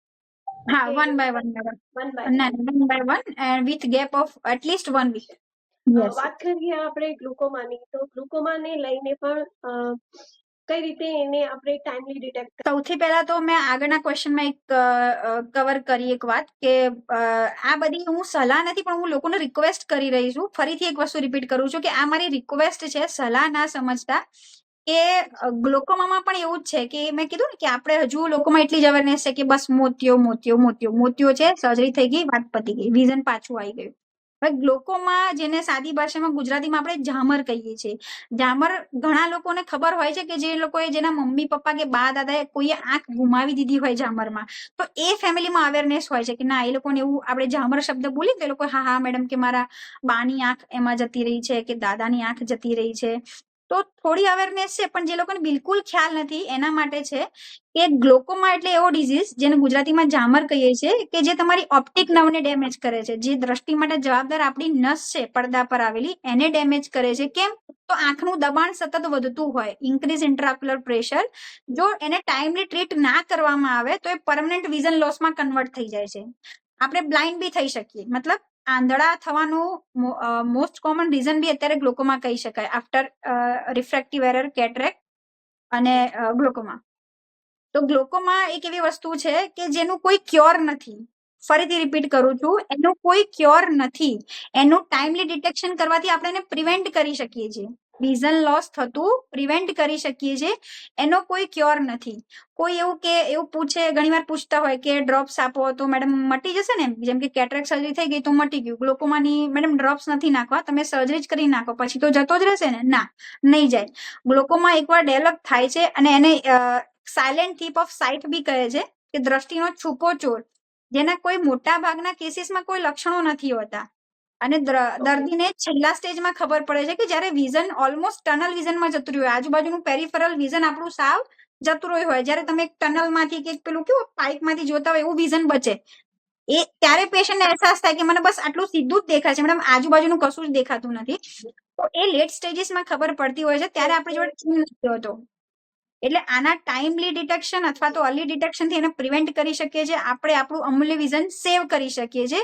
હા, 1 by 1. 1 by 1 by 1 and with gap of at least 1 week. વાત કરીએ આપણે ગ્લુકોમાની, તો ગ્લુકોમાને લઈને પણ કઈ રીતે એને આપણે ટાઈમલી ડિટેક્ટ? સૌથી પહેલા તો મેં આગળના ક્વેશ્ચનમાં એક કવર કરી એક વાત કે આ બધી હું સલાહ નથી, પણ હું લોકોને રિક્વેસ્ટ કરી રહી છું. ફરીથી એક વસ્તુ રિપીટ કરું છું કે આ મારી રિક્વેસ્ટ છે, સલાહ ના સમજતા. કે ગ્લુકોમામાં પણ એવું જ છે કે મેં કીધું ને કે આપણે હજુ લોકોમાં એટલી જ અવેરનેસ છે કે બસ મોતિયો છે, સર્જરી થઈ ગઈ, વાત પતી ગઈ, વિઝન પાછું આવી ગયું. હવે ગ્લોકોમા, જેને સાદી ભાષામાં ગુજરાતીમાં આપણે ઝામર કહીએ છીએ, ઝામર ઘણા લોકોને ખબર હોય છે કે જે લોકોએ, જેના મમ્મી પપ્પા કે બા દાદાએ કોઈએ આંખ ગુમાવી દીધી હોય ઝામરમાં, તો એ ફેમિલીમાં અવેરનેસ હોય છે કે ના, એ લોકોને એવું આપણે ઝામર શબ્દ બોલીએ તો એ લોકો હા મેડમ કે મારા બાની આંખ એમાં જતી રહી છે કે દાદાની આંખ જતી રહી છે. તો થોડી અવેરનેસ છે, પણ જે લોકોને બિલકુલ ખ્યાલ નથી એના માટે છે કે ગ્લોકોમા એટલે એવો ડિઝીઝ જેને ગુજરાતીમાં ઝામર કહીએ છીએ કે જે તમારી ઓપ્ટિક નર્વને ડેમેજ કરે છે. જે દ્રષ્ટિ માટે જવાબદાર આપણી નસ છે પડદા પર આવેલી, એને ડેમેજ કરે છે. કેમ? તો આંખનું દબાણ સતત વધતું હોય, ઇન્ક્રીઝ ઇન્ટ્રાક્યુલર પ્રેશર. જો એને ટાઈમલી ટ્રીટ ના કરવામાં આવે તો એ પરમનન્ટ વિઝન લોસમાં કન્વર્ટ થઈ જાય છે. આપણે બ્લાઇન્ડ બી થઈ શકીએ, મતલબ આંધળા થવાનું મોસ્ટ કોમન રીઝન બી અત્યારે ગ્લોકોમા કહી શકાય, આફ્ટર રિફ્રેક્ટિવ એરર, કેટરેક્ટ અને ગ્લોકોમા. તો ગ્લોકોમા એક એવી વસ્તુ છે કે જેનું કોઈ ક્યોર નથી. ફરીથી રિપીટ કરું છું, એનું કોઈ ક્યોર નથી. એનું ટાઈમલી ડિટેક્શન કરવાથી આપણે એને પ્રિવેન્ટ કરી શકીએ છીએ. વિઝન લોસ થતું પ્રિવેન્ટ કરી શકીએ છીએ. એનો કોઈ ક્યોર નથી. કોઈ એવું પૂછે, ઘણીવાર પૂછતા હોય કે ડ્રોપ્સ આપો તો મેડમ મટી જશે ને? જેમ કે કેટરેક્ટ સર્જરી થઈ ગઈ તો મટી ગયું. ગ્લોકોમાની મેડમ ડ્રોપ્સ નથી નાખવા, તમે સર્જરી જ કરી નાખો પછી તો જતો જ રહેશે ને? ના, નહીં જાય. ગ્લોકોમા એકવાર ડેવલપ થાય છે અને એને સાયલેન્ટ થીપ ઓફ સાઇટ બી કહે છે કે દ્રષ્ટિનો છુપો ચોર, જેના કોઈ મોટા ભાગના કેસીસમાં કોઈ લક્ષણો નથી હોતા. અને દર્દીને છેલ્લા સ્ટેજમાં ખબર પડે છે કે જ્યારે વિઝન ઓલમોસ્ટ ટનલ વિઝનમાં જતું રહ્યું હોય, આજુબાજુનું પેરિફેરલ વિઝન આપણું સાવ જતું રહ્યું હોય, જ્યારે તમે એક ટનલમાંથી કે પેલું કેવું પાઇપમાંથી જોતા હોય એવું વિઝન બચે, એ ત્યારે પેશન્ટને અહેસાસ થાય કે મને બસ આટલું સીધું જ દેખાય છે, મેડમ આજુબાજુનું કશું જ દેખાતું નથી. તો એ લેટ સ્ટેજીસમાં ખબર પડતી હોય છે, ત્યારે આપણી જોડે ટીમ નથી હોતો. એટલે આના ટાઈમલી ડિટેક્શન અથવા તો અર્લી ડિટેક્શન થી એને પ્રિવેન્ટ કરી શકીએ છીએ. આપણે આપણું અમૂલ્ય વિઝન સેવ કરી શકીએ છીએ.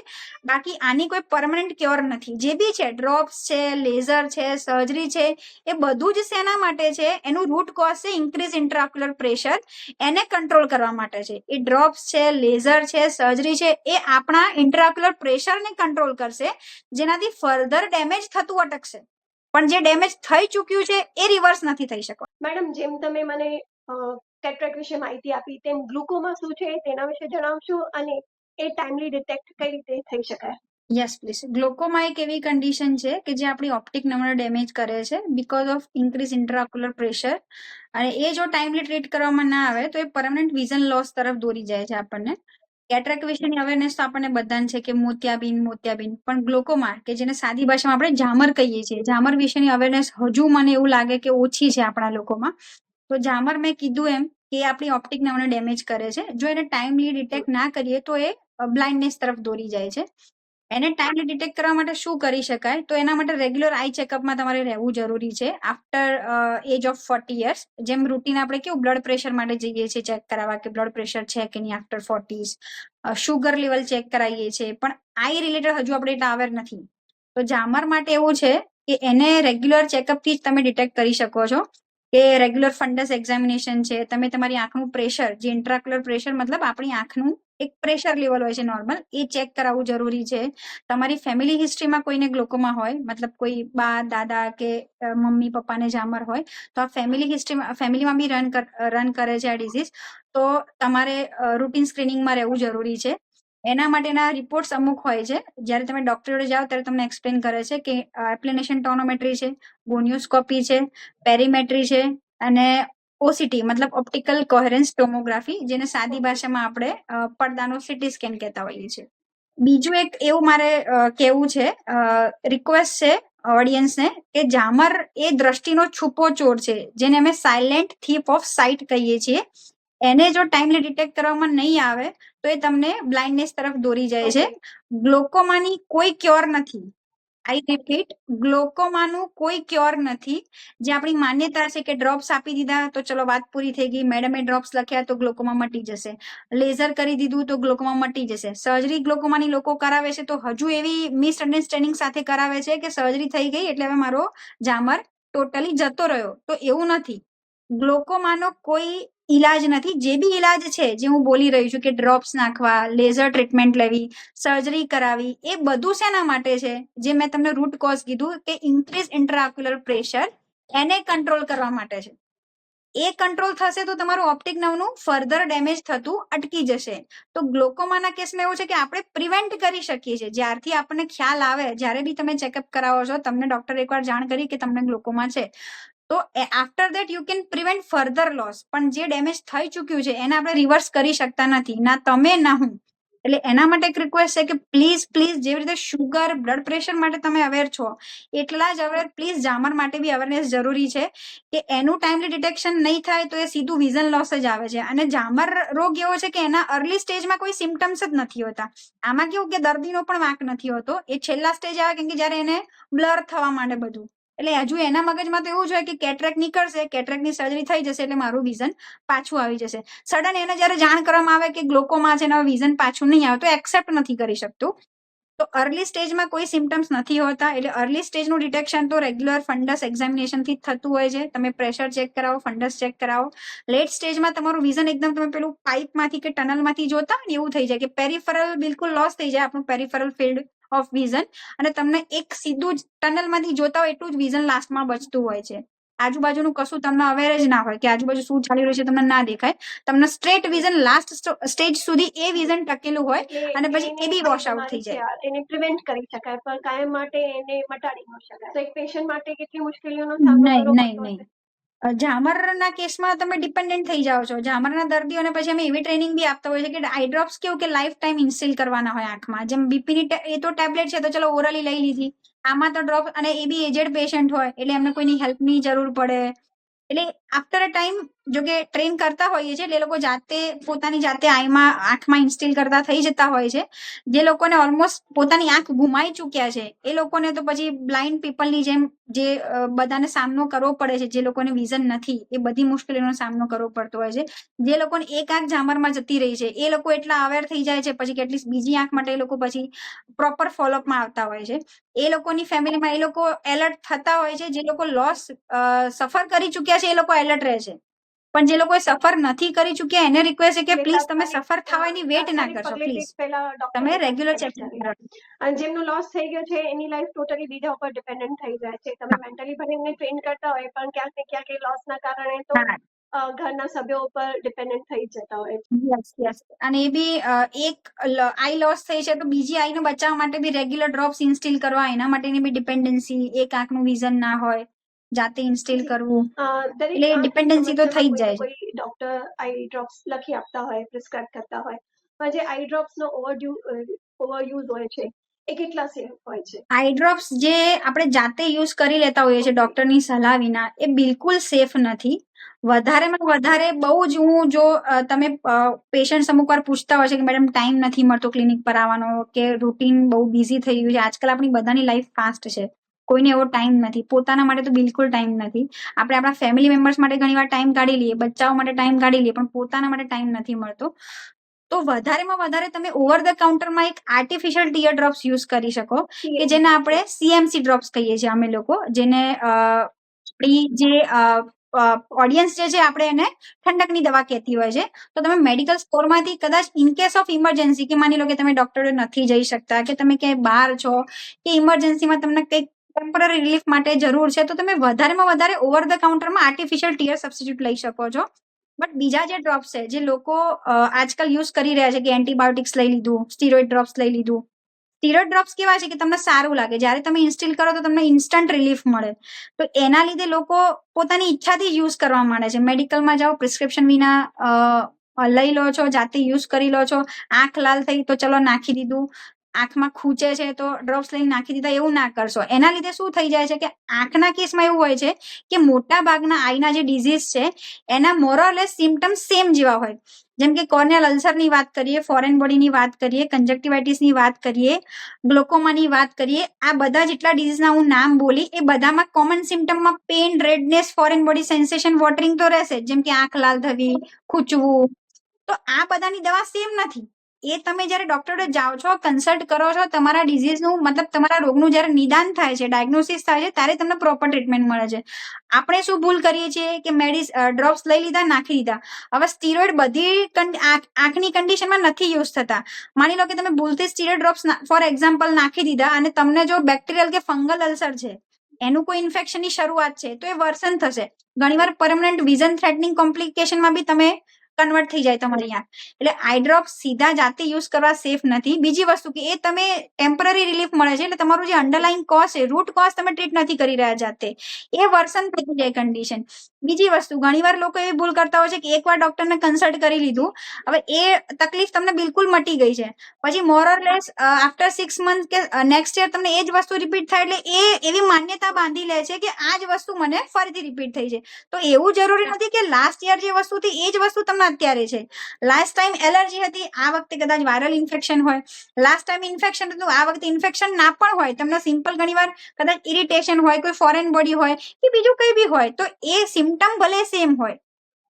બાકી આની કોઈ પરમનન્ટ ક્યોર નથી. જે બી છે, ડ્રોપ્સ છે, લેઝર છે, સર્જરી છે, એ બધું જ શેના માટે છે? એનું રૂટ કોઝ છે ઇન્ક્રીઝ ઇન્ટ્રાક્યુલર પ્રેશર, એને કંટ્રોલ કરવા માટે છે. એ ડ્રોપ્સ છે, લેઝર છે, સર્જરી છે, એ આપણા ઇન્ટ્રાક્યુલર પ્રેશરને કંટ્રોલ કરશે, જેનાથી ફર્ધર ડેમેજ થતું અટકશે. પણ જે ડેમેજ થઈ ચૂક્યું છે એ રિવર્સ નથી થઈ શકવાનું. મેડમ, જેમ તમે મને કેટરેક્ટ વિશે માહિતી આપી, તેમ ગ્લુકોમા શું છે તેના વિશે જણાવશો, અને એ ટાઈમલી ડિટેક્ટ કઈ રીતે થઈ શકાય? Yes please. ગ્લોકોમા એક એવી કન્ડિશન છે કે જે આપણી ઓપ્ટિક નર્વને ડેમેજ કરે છે બીકોઝ ઓફ ઇન્ક્રીઝ ઇન્ટ્રાક્યુલર પ્રેશર, અને એ જો ટાઈમલી ટ્રીટ કરવામાં ના આવે તો એ પરમનન્ટ વિઝન લોસ તરફ દોરી જાય છે આપણને. કેટરેક્ટ વિશેની અવેરનેસ તો આપણને બધાને છે કે મોતિયાબીન, પણ ગ્લોકોમા, કે જેને સાદી ભાષામાં આપણે ઝામર કહીએ છીએ, ઝામર વિશેની અવેરનેસ હજુ મને એવું લાગે કે ઓછી છે આપણા લોકોમાં. તો ઝામર મેં કીધું એમ કે આપણી ઓપ્ટિક નર્વને ડેમેજ કરે છે. જો એને ટાઈમલી ડિટેક્ટ ના કરીએ તો એ બ્લાઇન્ડનેસ તરફ દોરી જાય છે. એને ટાઈમલી ડિટેક્ટ કરવા માટે શું કરી શકાય? તો એના માટે રેગ્યુલર આઈ ચેકઅપમાં તમારે રહેવું જરૂરી છે આફ્ટર એજ ઓફ 40 years. જેમ રૂટીન આપણે કેવું બ્લડ પ્રેશર માટે જઈએ છીએ ચેક કરાવવા કે બ્લડ પ્રેશર છે કે નહીં after 40s, sugar level check કરાવીએ છીએ, પણ આઈ રિલેટેડ હજુ આપણે એટલા અવેર નથી. તો ઝામર માટે એવું છે કે એને રેગ્યુલર ચેકઅપથી જ તમે ડિટેક્ટ કરી શકો છો. કે રેગ્યુલર ફંડસ એક્ઝામિનેશન છે, તમે તમારી આંખનું પ્રેશર, જે ઇન્ટ્રાક્યુલર પ્રેશર મતલબ આપણી આંખનું એક પ્રેશર લેવલ હોય છે નોર્મલ, એ ચેક કરાવવું જરૂરી છે. તમારી ફેમિલી હિસ્ટ્રીમાં કોઈને ગ્લોકોમા હોય, મતલબ કોઈ બા દાદા કે મમ્મી પપ્પાને ઝામર હોય તો આ ફેમિલીમાં બી રન કરે છે આ ડિઝીઝ, તો તમારે રૂટીન સ્ક્રીનિંગમાં રહેવું જરૂરી છે. એના માટેના રિપોર્ટ્સ અમુક હોય છે. જ્યારે તમે ડોક્ટર જોડે જાઓ ત્યારે તમને એક્સપ્લેન કરે છે કે એપ્લિનેશન ટોનોમેટ્રી છે, ગોનિયોસ્કોપી છે, પેરીમેટ્રી છે, અને ઓસીટી મતલબ ઓપ્ટિકલ કોહેરન્સ ટોમોગ્રાફી, જેને સાદી ભાષામાં આપણે પડદાનો સીટી સ્કેન કહેતા હોઈએ છીએ. બીજું એક એવું મારે કહેવું છે, રિક્વેસ્ટ છે ઓડિયન્સને, કે ઝામર એ દ્રષ્ટિનો છુપો ચોર છે, જેને અમે સાયલેન્ટ થીપ ઓફ સાઇટ કહીએ છીએ. એને જો ટાઈમલી ડિટેક્ટ કરવામાં નહીં આવે તો એ તમને બ્લાઇન્ડનેસ તરફ દોરી જાય છે. ગ્લોકોમાની કોઈ ક્યોર નથી. આઈ રિપીટ, ગ્લોકોમાનું કોઈ ક્યોર નથી. જે આપણી માન્યતા છે કે ડ્રોપ્સ આપી દીધા તો ચલો વાત પૂરી થઈ ગઈ, મેડમે ડ્રોપ્સ લખ્યા તો ગ્લોકોમા મટી જશે, લેઝર કરી દીધું તો ગ્લોકોમા મટી જશે. સર્જરી ગ્લોકોમાની લોકો કરાવે છે તો હજુ એવી મિસઅન્ડરસ્ટેન્ડિંગ સાથે કરાવે છે કે સર્જરી થઈ ગઈ એટલે હવે મારો ઝામર ટોટલી જતો રહ્યો. તો એવું નથી. ગ્લોકોમાનો કોઈ ઈલાજ નથી. જે બી ઈલાજ છે, જે હું બોલી રહી છું કે ડ્રોપ્સ નાખવા, લેઝર ટ્રીટમેન્ટ લેવી, સર્જરી કરાવી, એ બધું શેના માટે છે? જે મેં તમને રૂટ કોઝ કીધું કે ઇન્ક્રીઝ ઇન્ટ્રાક્યુલર પ્રેશર, એને કંટ્રોલ કરવા માટે છે. એ કંટ્રોલ થશે તો તમારું ઓપ્ટિક નર્વનું ફર્ધર ડેમેજ થતું અટકી જશે. તો ગ્લોકોમાના કેસમાં એવું છે કે આપણે પ્રિવેન્ટ કરી શકીએ છીએ. જ્યારથી આપણને ખ્યાલ આવે, જ્યારે બી તમે ચેકઅપ કરાવો છો, તમને ડોક્ટર એકવાર જાણ કરી કે તમને ગ્લોકોમા છે, તો after that you can prevent further loss. પણ જે ડેમેજ થઈ ચૂક્યું છે એને આપણે રિવર્સ કરી શકતા નથી, ના તમે ના હું. એટલે એના માટે એક રિક્વેસ્ટ છે કે પ્લીઝ જેવી રીતે શુગર, બ્લડ પ્રેશર માટે તમે અવેર છો, એટલા જ અવેર પ્લીઝ ઝામર માટે બી અવેરનેસ જરૂરી છે કે એનું ટાઈમલી ડિટેક્શન નહીં થાય તો એ સીધું વિઝન લોસ જ આવે છે. અને ઝામર રોગ એવો છે કે એના અર્લી સ્ટેજમાં કોઈ સિમ્ટમ્સ જ નથી હોતા. આમાં કેવું કે દર્દીનો પણ વાંક નથી હોતો, એ છેલ્લા સ્ટેજ આવે કેમ કે જયારે એને બ્લર થવા માંડે બધું, એટલે હજુ એના મગજમાં તો એવું છે કે કેટરેક્ટ નીકળશે, કેટરેક્ટની સર્જરી થઈ જશે એટલે મારું વિઝન પાછું આવી જશે. સડન એને જયારે જાણ કરવામાં આવે કે ગ્લોકોમા છે ને વિઝન પાછું નહીં આવે તો એક્સેપ્ટ નથી કરી શકતું. તો અર્લી સ્ટેજમાં કોઈ સિમ્ટમ્સ નથી હોતા, એટલે અર્લી સ્ટેજનું ડિટેક્શન તો રેગ્યુલર ફંડસ એક્ઝામિનેશન થી થતું હોય છે. તમે પ્રેશર ચેક કરાવો, ફંડસ ચેક કરાવો. લેટ સ્ટેજમાં તમારું વિઝન એકદમ તમે પેલું પાઇપમાંથી કે ટનલમાંથી જોતા હોય ને એવું થઈ જાય કે પેરિફરલ બિલકુલ લોસ થઈ જાય, આપણું પેરિફરલ ફિલ્ડ ઓફ વિઝન, અને તમને એક સીધું જ ટનલમાંથી જોતા હોય એટલું જ વિઝન લાસ્ટમાં બચતું હોય છે. આજુબાજુનું કશું તમને અવેર જ ના હોય કે આજુબાજુ શું ચાલી રહ્યું છે તમને ના દેખાય. તમને સ્ટ્રેટ વિઝન લાસ્ટ સ્ટેજ સુધી એ વિઝન ટકેલું હોય અને પછી એ બી વોશ આઉટ થઈ જાય. એને પ્રિવેન્ટ કરી શકાય પણ કાયમ માટે એને મટાડી ન શકાય. તો એક પેશન્ટ માટે કેટલી મુશ્કેલીઓનો સામનો કરવો પડતો હશે. ઝામરના કેસમાં તમે ડિપેન્ડન્ટ થઈ જાઓ છો. ઝામરના દર્દીઓને પછી અમે એવી ટ્રેનિંગ બી આપતા હોય છે કે આઈ ડ્રોપ્સ કેવું કે લાઈફ ટાઈમ ઇન્સ્ટિલ કરવાના હોય આંખમાં. જેમ બીપીની એ તો ટેબ્લેટ છે તો ચલો ઓરલી લઈ લીધી, આમાં તો ડ્રોપ, અને એ બી એજેડ પેશન્ટ હોય એટલે એમને કોઈની હેલ્પની જરૂર પડે. એટલે આફ્ટર અ ટાઈમ જો કે ટ્રેન કરતા હોઈએ છીએ એટલે એ લોકો જાતે પોતાની જાતે આંખમાં ઇન્સ્ટિલ કરતા થઈ જતા હોય છે. જે લોકોને ઓલમોસ્ટ પોતાની આંખ ગુમાઈ ચૂક્યા છે એ લોકોને તો પછી બ્લાઇન્ડ પીપલની જેમ જે બધાને સામનો કરવો પડે છે, જે લોકોને વિઝન નથી એ બધી મુશ્કેલીઓનો સામનો કરવો પડતો હોય છે. જે લોકોને એક આંખ ઝામરમાં જતી રહી છે એ લોકો એટલા અવેર થઈ જાય છે પછી કે એટલીસ્ટ બીજી આંખ માટે એ લોકો પછી પ્રોપર ફોલોઅપમાં આવતા હોય છે. એ લોકોની ફેમિલીમાં એ લોકો એલર્ટ થતા હોય છે. જે લોકો લોસ સફર કરી ચૂક્યા છે એ લોકો એલર્ટ રહે છે, પણ જે લોકો સફર નથી કરી ચૂક્યા એને રિક્વેસ્ટ છે કે પ્લીઝ તમે સફર થવાની વેટ ના કરશો. પ્લીઝ તમે રેગ્યુલર ચેકઅપ કરો. અને જેમનો લોસ થઈ ગયો છે એની લાઈફ ટોટલી બીજા ઉપર ડિપેન્ડન્ટ થઈ જાય છે. તમે મેન્ટલી પણ એમને ટ્રેન કરતા હોય પણ ક્યાંક ને ક્યાંક એ લોસના કારણે તો ઘરના સભ્યો ઉપર ડિપેન્ડન્ટ થઈ જતા હોય છે. Yes yes. અને એ બી એક આઈ લોસ થઈ છે તો બીજી આઈને બચાવવા માટે બી રેગ્યુલર ડ્રોપ્સ ઇન્સ્ટિલ કરવા, એના માટેની બી ડિપેન્ડન્સી, એક આંખનું વિઝન ના હોય, જાતે ઇન્સ્ટિલ કરવું, એટલે ડિપેન્ડન્સી તો થઈ જ જાય છે. કોઈ ડોક્ટર આઈ ડ્રોપ્સ લખી આપતા હોય, પ્રિસ્ક્રાઇબ કરતા હોય, પણ જે આઈ ડ્રોપ્સનો ઓવરયુઝ હોય છે એ કેટલા સેફ હોય છે? આઈ ડ્રોપ્સ જે આપણે જાતે યુઝ કરી લેતા હોઈએ છીએ ડોક્ટરની સલાહ વિના, એ બિલકુલ સેફ નથી. વધારેમાં વધારે બહુ જ જો તમે પેશન્ટ અમુક વાર પૂછતા હોય છે કે મેડમ ટાઈમ નથી મળતો ક્લિનિક પર આવવાનો, કે રૂટીન બહુ બિઝી થઈ ગયું છે. આજકાલ આપણી બધાની લાઈફ ફાસ્ટ છે, કોઈને એવો ટાઈમ નથી, પોતાના માટે તો બિલકુલ ટાઈમ નથી. આપણે આપણા ફેમિલી મેમ્બર્સ માટે ઘણી વાર ટાઈમ કાઢી લઈએ, બચ્ચાઓ માટે ટાઈમ કાઢી લઈએ, પણ પોતાના માટે ટાઈમ નથી મળતો. તો વધારેમાં વધારે તમે ઓવર ધ કાઉન્ટરમાં એક આર્ટિફિશિયલ ટીયર ડ્રોપ્સ યુઝ કરી શકો કે જેને આપણે CMC ડ્રોપ્સ કહીએ છીએ અમે લોકો, જેને આપણી જે ઓડિયન્સ જે છે આપણે એને ઠંડકની દવા કહેતી હોય છે. તો તમે મેડિકલ સ્ટોરમાંથી કદાચ ઇન કેસ ઓફ ઇમરજન્સી, કે માની લો કે તમે ડોક્ટરે નથી જઈ શકતા, કે તમે ક્યાંય બહાર છો, કે ઇમરજન્સીમાં તમને કંઈક ટેમ્પરરી રિલીફ માટે જરૂર છે, તો તમે વધારેમાં વધારે ઓવર ધ કાઉન્ટરમાં આર્ટિફિશિયલ ટીયર સબસ્ટિટ્યુટ લઈ શકો છો. બટ બીજા જે ડ્રોપ્સ છે જે લોકો આજકાલ યુઝ કરી રહ્યા છે કે એન્ટીબાયોટિક્સ લઈ લીધું, સ્ટીરોઇડ ડ્રોપ્સ લઈ લીધું. સ્ટીરોઇડ ડ્રોપ્સ કેવા છે કે તમને સારું લાગે, જ્યારે તમે ઇન્સ્ટિલ કરો તો તમને ઇન્સ્ટન્ટ રિલીફ મળે. તો એના લીધે લોકો પોતાની ઈચ્છાથી યુઝ કરવા માંડે છે. મેડિકલમાં જાઓ, પ્રિસ્ક્રિપ્શન વિના લઈ લો છો, જાતે યુઝ કરી લો છો. આંખ લાલ થઈ તો ચલો નાખી દીધું, આંખમાં ખૂંચે છે તો ડ્રોપ્સ લઈને નાખી દીધા, એવું ના કરશો. એના લીધે શું થઈ જાય છે કે આંખના કેસમાં એવું હોય છે કે મોટા ભાગના આઈના જે ડિઝીઝ છે એના મોરલેસ સિમ્ટમ્સ સેમ જેવા હોય. જેમ કે કોર્નિયલ અલ્સરની વાત કરીએ, ફોરેન બોડીની વાત કરીએ, કંજક્ટિવાઇટિસની વાત કરીએ, ગ્લોકોમાની વાત કરીએ, આ બધા જેટલા ડિઝીઝના હું નામ બોલી એ બધામાં કોમન સિમ્ટમમાં pain, redness, foreign body sensation, watering તો રહેશે, જેમ કે આંખ લાલ થવી, ખૂંચવું. તો આ બધાની દવા સેમ નથી. એ તમે જયારે ડોક્ટરે જાઓ છો, કન્સલ્ટ કરો છો, તમારા ડિઝીઝનું મતલબ તમારા રોગનું જયારે નિદાન થાય છે, ડાયગ્નોસિસ થાય છે, ત્યારે તમને પ્રોપર ટ્રીટમેન્ટ મળે છે. આપણે શું ભૂલ કરીએ છીએ કે ડ્રોપ્સ લઈ લીધા, નાખી દીધા. હવે સ્ટીરોઇડ બધી આંખની કન્ડિશનમાં નથી યુઝ થતા. માની લો કે તમે ભૂલથી સ્ટીરોઇડ ડ્રોપ્સ ફોર એક્ઝામ્પલ નાખી દીધા અને તમને જો બેક્ટેરિયલ કે ફંગલ અલ્સર છે, એનું કોઈ ઇન્ફેક્શનની શરૂઆત છે તો એ વર્સન થશે. ઘણીવાર પરમનન્ટ વિઝન થ્રેટનિંગ કોમ્પ્લિકેશનમાં બી તમે કન્વર્ટ થઈ જાય તમારી આંખ. એટલે આઈ ડ્રોપ સીધા જાતે યુઝ કરવા સેફ નથી. બીજી વસ્તુ કે એ તમે ટેમ્પરરી રિલીફ મળે છે, એટલે તમારું જે અંડરલાઇન કોઝ છે, રૂટ કોઝ તમે ટ્રીટ નથી કરી રહ્યા જાતે, એ વર્સન થઈ જાય કન્ડિશન. બીજી વસ્તુ, ઘણીવાર લોકો એવી ભૂલ કરતા હોય છે કે એકવાર ડોક્ટરને કન્સલ્ટ કરી લીધું, હવે એ તકલીફ તમને બિલકુલ મટી ગઈ છે, પછી મોર ઓર લેસ આફ્ટર 6 મંથ કે નેક્સ્ટ યર તમને એ જ વસ્તુ રિપીટ થાય, એટલે એ એવી માન્યતા બાંધી લે છે કે આ જ વસ્તુ મને ફરીથી રિપીટ થઈ છે. તો એવું જરૂરી નથી કે લાસ્ટ યર જે વસ્તુ હતી એ જ વસ્તુ તમને અત્યારે છે. લાસ્ટ ટાઈમ એલર્જી હતી, આ વખતે કદાચ વાયરલ ઇન્ફેક્શન હોય. લાસ્ટ ટાઈમ ઇન્ફેક્શન હતું, આ વખતે ઇન્ફેક્શન ના પણ હોય, તમને સિમ્પલ ઘણીવાર કદાચ ઇરિટેશન હોય, કોઈ ફોરેન બોડી હોય કે બીજું કઈ બી હોય, તો એ સિમ્ટમ ભલે સેમ હોય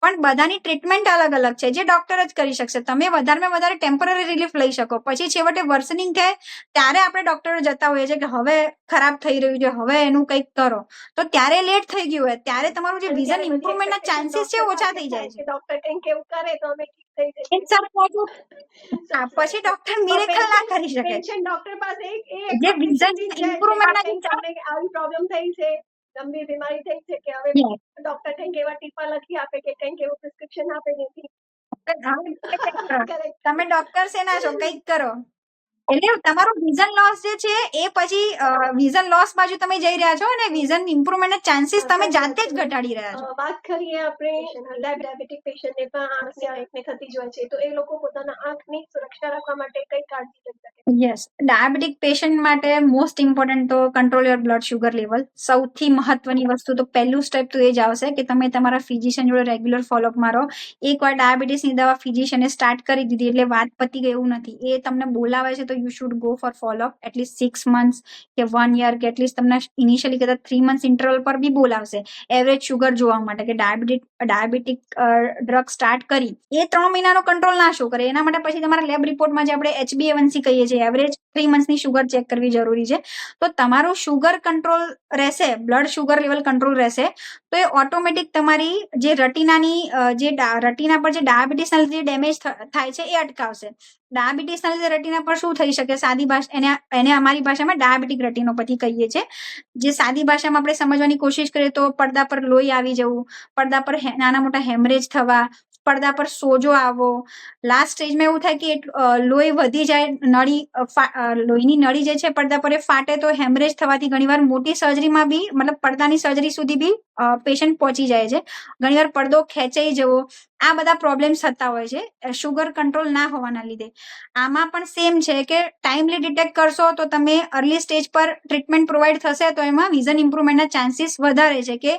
પણ બધાની ટ્રીટમેન્ટ અલગ અલગ છે, જે ડોક્ટર જ કરી શકશે. તમે વધારેમાં વધારે ટેમ્પરરી રિલીફ લઈ શકો, પછી છેવટે વર્સનિંગ થાય ત્યારે આપણે ડોક્ટરો જતા હોઈએ છીએ કે હવે ખરાબ થઈ રહ્યું છે, હવે એનું કંઈક કરો, તો ત્યારે લેટ થઈ ગયું હોય, ત્યારે તમારું જે વિઝન ઇમ્પ્રુવમેન્ટના ચાન્સીસ છે ઓછા થઈ જાય છે. ડોક્ટર કંઈક એવું કરે તો અમે ઠીક થઈ જઈએ. પછી ડોક્ટર મિરેકલ ના કરી શકે. પેશન્ટ ડોક્ટર પાસે જે વિઝન ઇમ્પ્રુવમેન્ટના આવી પ્રોબ્લેમ થઈ છે, ગંભીર બીમારી થઈ છે કે હવે ડોક્ટર કંઈક એવા ટીપા લખી આપે કે કંઈક એવું પ્રિસ્ક્રિપ્શન આપે નથી. તમે ડોક્ટર શેના છો, કંઈક કરો. એટલે તમારું વિઝન લોસ જે છે એ પછી વિઝન લોસ બાજુ તમે જઈ રહ્યા છો અને વિઝન ઇમ્પ્રુવમેન્ટના ચાન્સીસ તમે જાતે જ ઘટાડી રહ્યા છો. વાત કરીએ આપણે ડાયાબિટીક પેશન્ટને પણ આંખને થતી જ હોય છે, તો એ લોકો પોતાના આંખની સુરક્ષા રાખવા માટે કઈ કાળજી લઈ શકે? યસ, ડાયાબિટીક પેશન્ટ માટે મોસ્ટ ઇમ્પોર્ટન્ટ તો control your blood sugar level. સૌથી મહત્વની વસ્તુ તો પહેલું સ્ટેપ તો એ જ આવશે કે તમે તમારા ફિઝિશિયન જોડે રેગ્યુલર ફોલોઅપ મારો. એકવાર ડાયાબિટીસની દવા ફિઝિશિયને સ્ટાર્ટ કરી દીધી એટલે વાત પતી ગઈ એવું નથી. એ તમને બોલાવે છે તો you should go four follow up at least 6 months કે 1 year કે એટલીસ્ટ તમને ઇનિશિયલી કદાચ 3 months ઇન્ટરવલ પર બી બોલાવશે એવરેજ શુગર જોવા માટે કે ડાયાબિટીક ડ્રગ સ્ટાર્ટ કરી એ 3 મહિનાનો કંટ્રોલ ના શો કરે. એના માટે પછી તમારા લેબ રિપોર્ટમાં જે આપણે HbA1c કહીએ છીએ એવરેજ 3 monthsની શુગર ચેક કરવી જરૂરી છે. તો તમારું શુગર કંટ્રોલ રહેશે, બ્લડ શુગર લેવલ કંટ્રોલ રહેશે, તો એ ઓટોમેટિક તમારી જે રટીનાની જે રટીના પર જે ડાયાબિટીસના લીધે ડેમેજ થાય છે એ અટકાવશે. ડાયાબિટીસના લીધે રેટિના પર શું થઈ શકે, સાદી ભાષા એને અમારી ભાષામાં ડાયાબિટીક રેટિનોપેથી કહીએ છીએ. જે સાદી ભાષામાં આપણે સમજવાની કોશિશ કરીએ તો પડદા પર લોહી આવી જવું, પડદા પર નાના મોટા હેમરેજ થવા, પડદા પર સોજો આવવો, લાસ્ટ સ્ટેજમાં એવું થાય કે લોહી વધી જાય, લોહીની નળી જે છે પડદા પર એ ફાટે તો હેમરેજ થવાથી ઘણીવાર મોટી સર્જરીમાં બી મતલબ પડદાની સર્જરી સુધી બી પેશન્ટ પહોંચી જાય છે. ઘણીવાર પડદો ખેંચાઈ જવો, આ બધા પ્રોબ્લેમ્સ થતા હોય છે શુગર કંટ્રોલ ના હોવાના લીધે. આમાં પણ સેમ છે કે ટાઈમલી ડિટેક્ટ કરશો તો તમે અર્લી સ્ટેજ પર ટ્રીટમેન્ટ પ્રોવાઈડ થશે તો એમાં વિઝન ઇમ્પ્રુવમેન્ટના ચાન્સીસ વધારે છે કે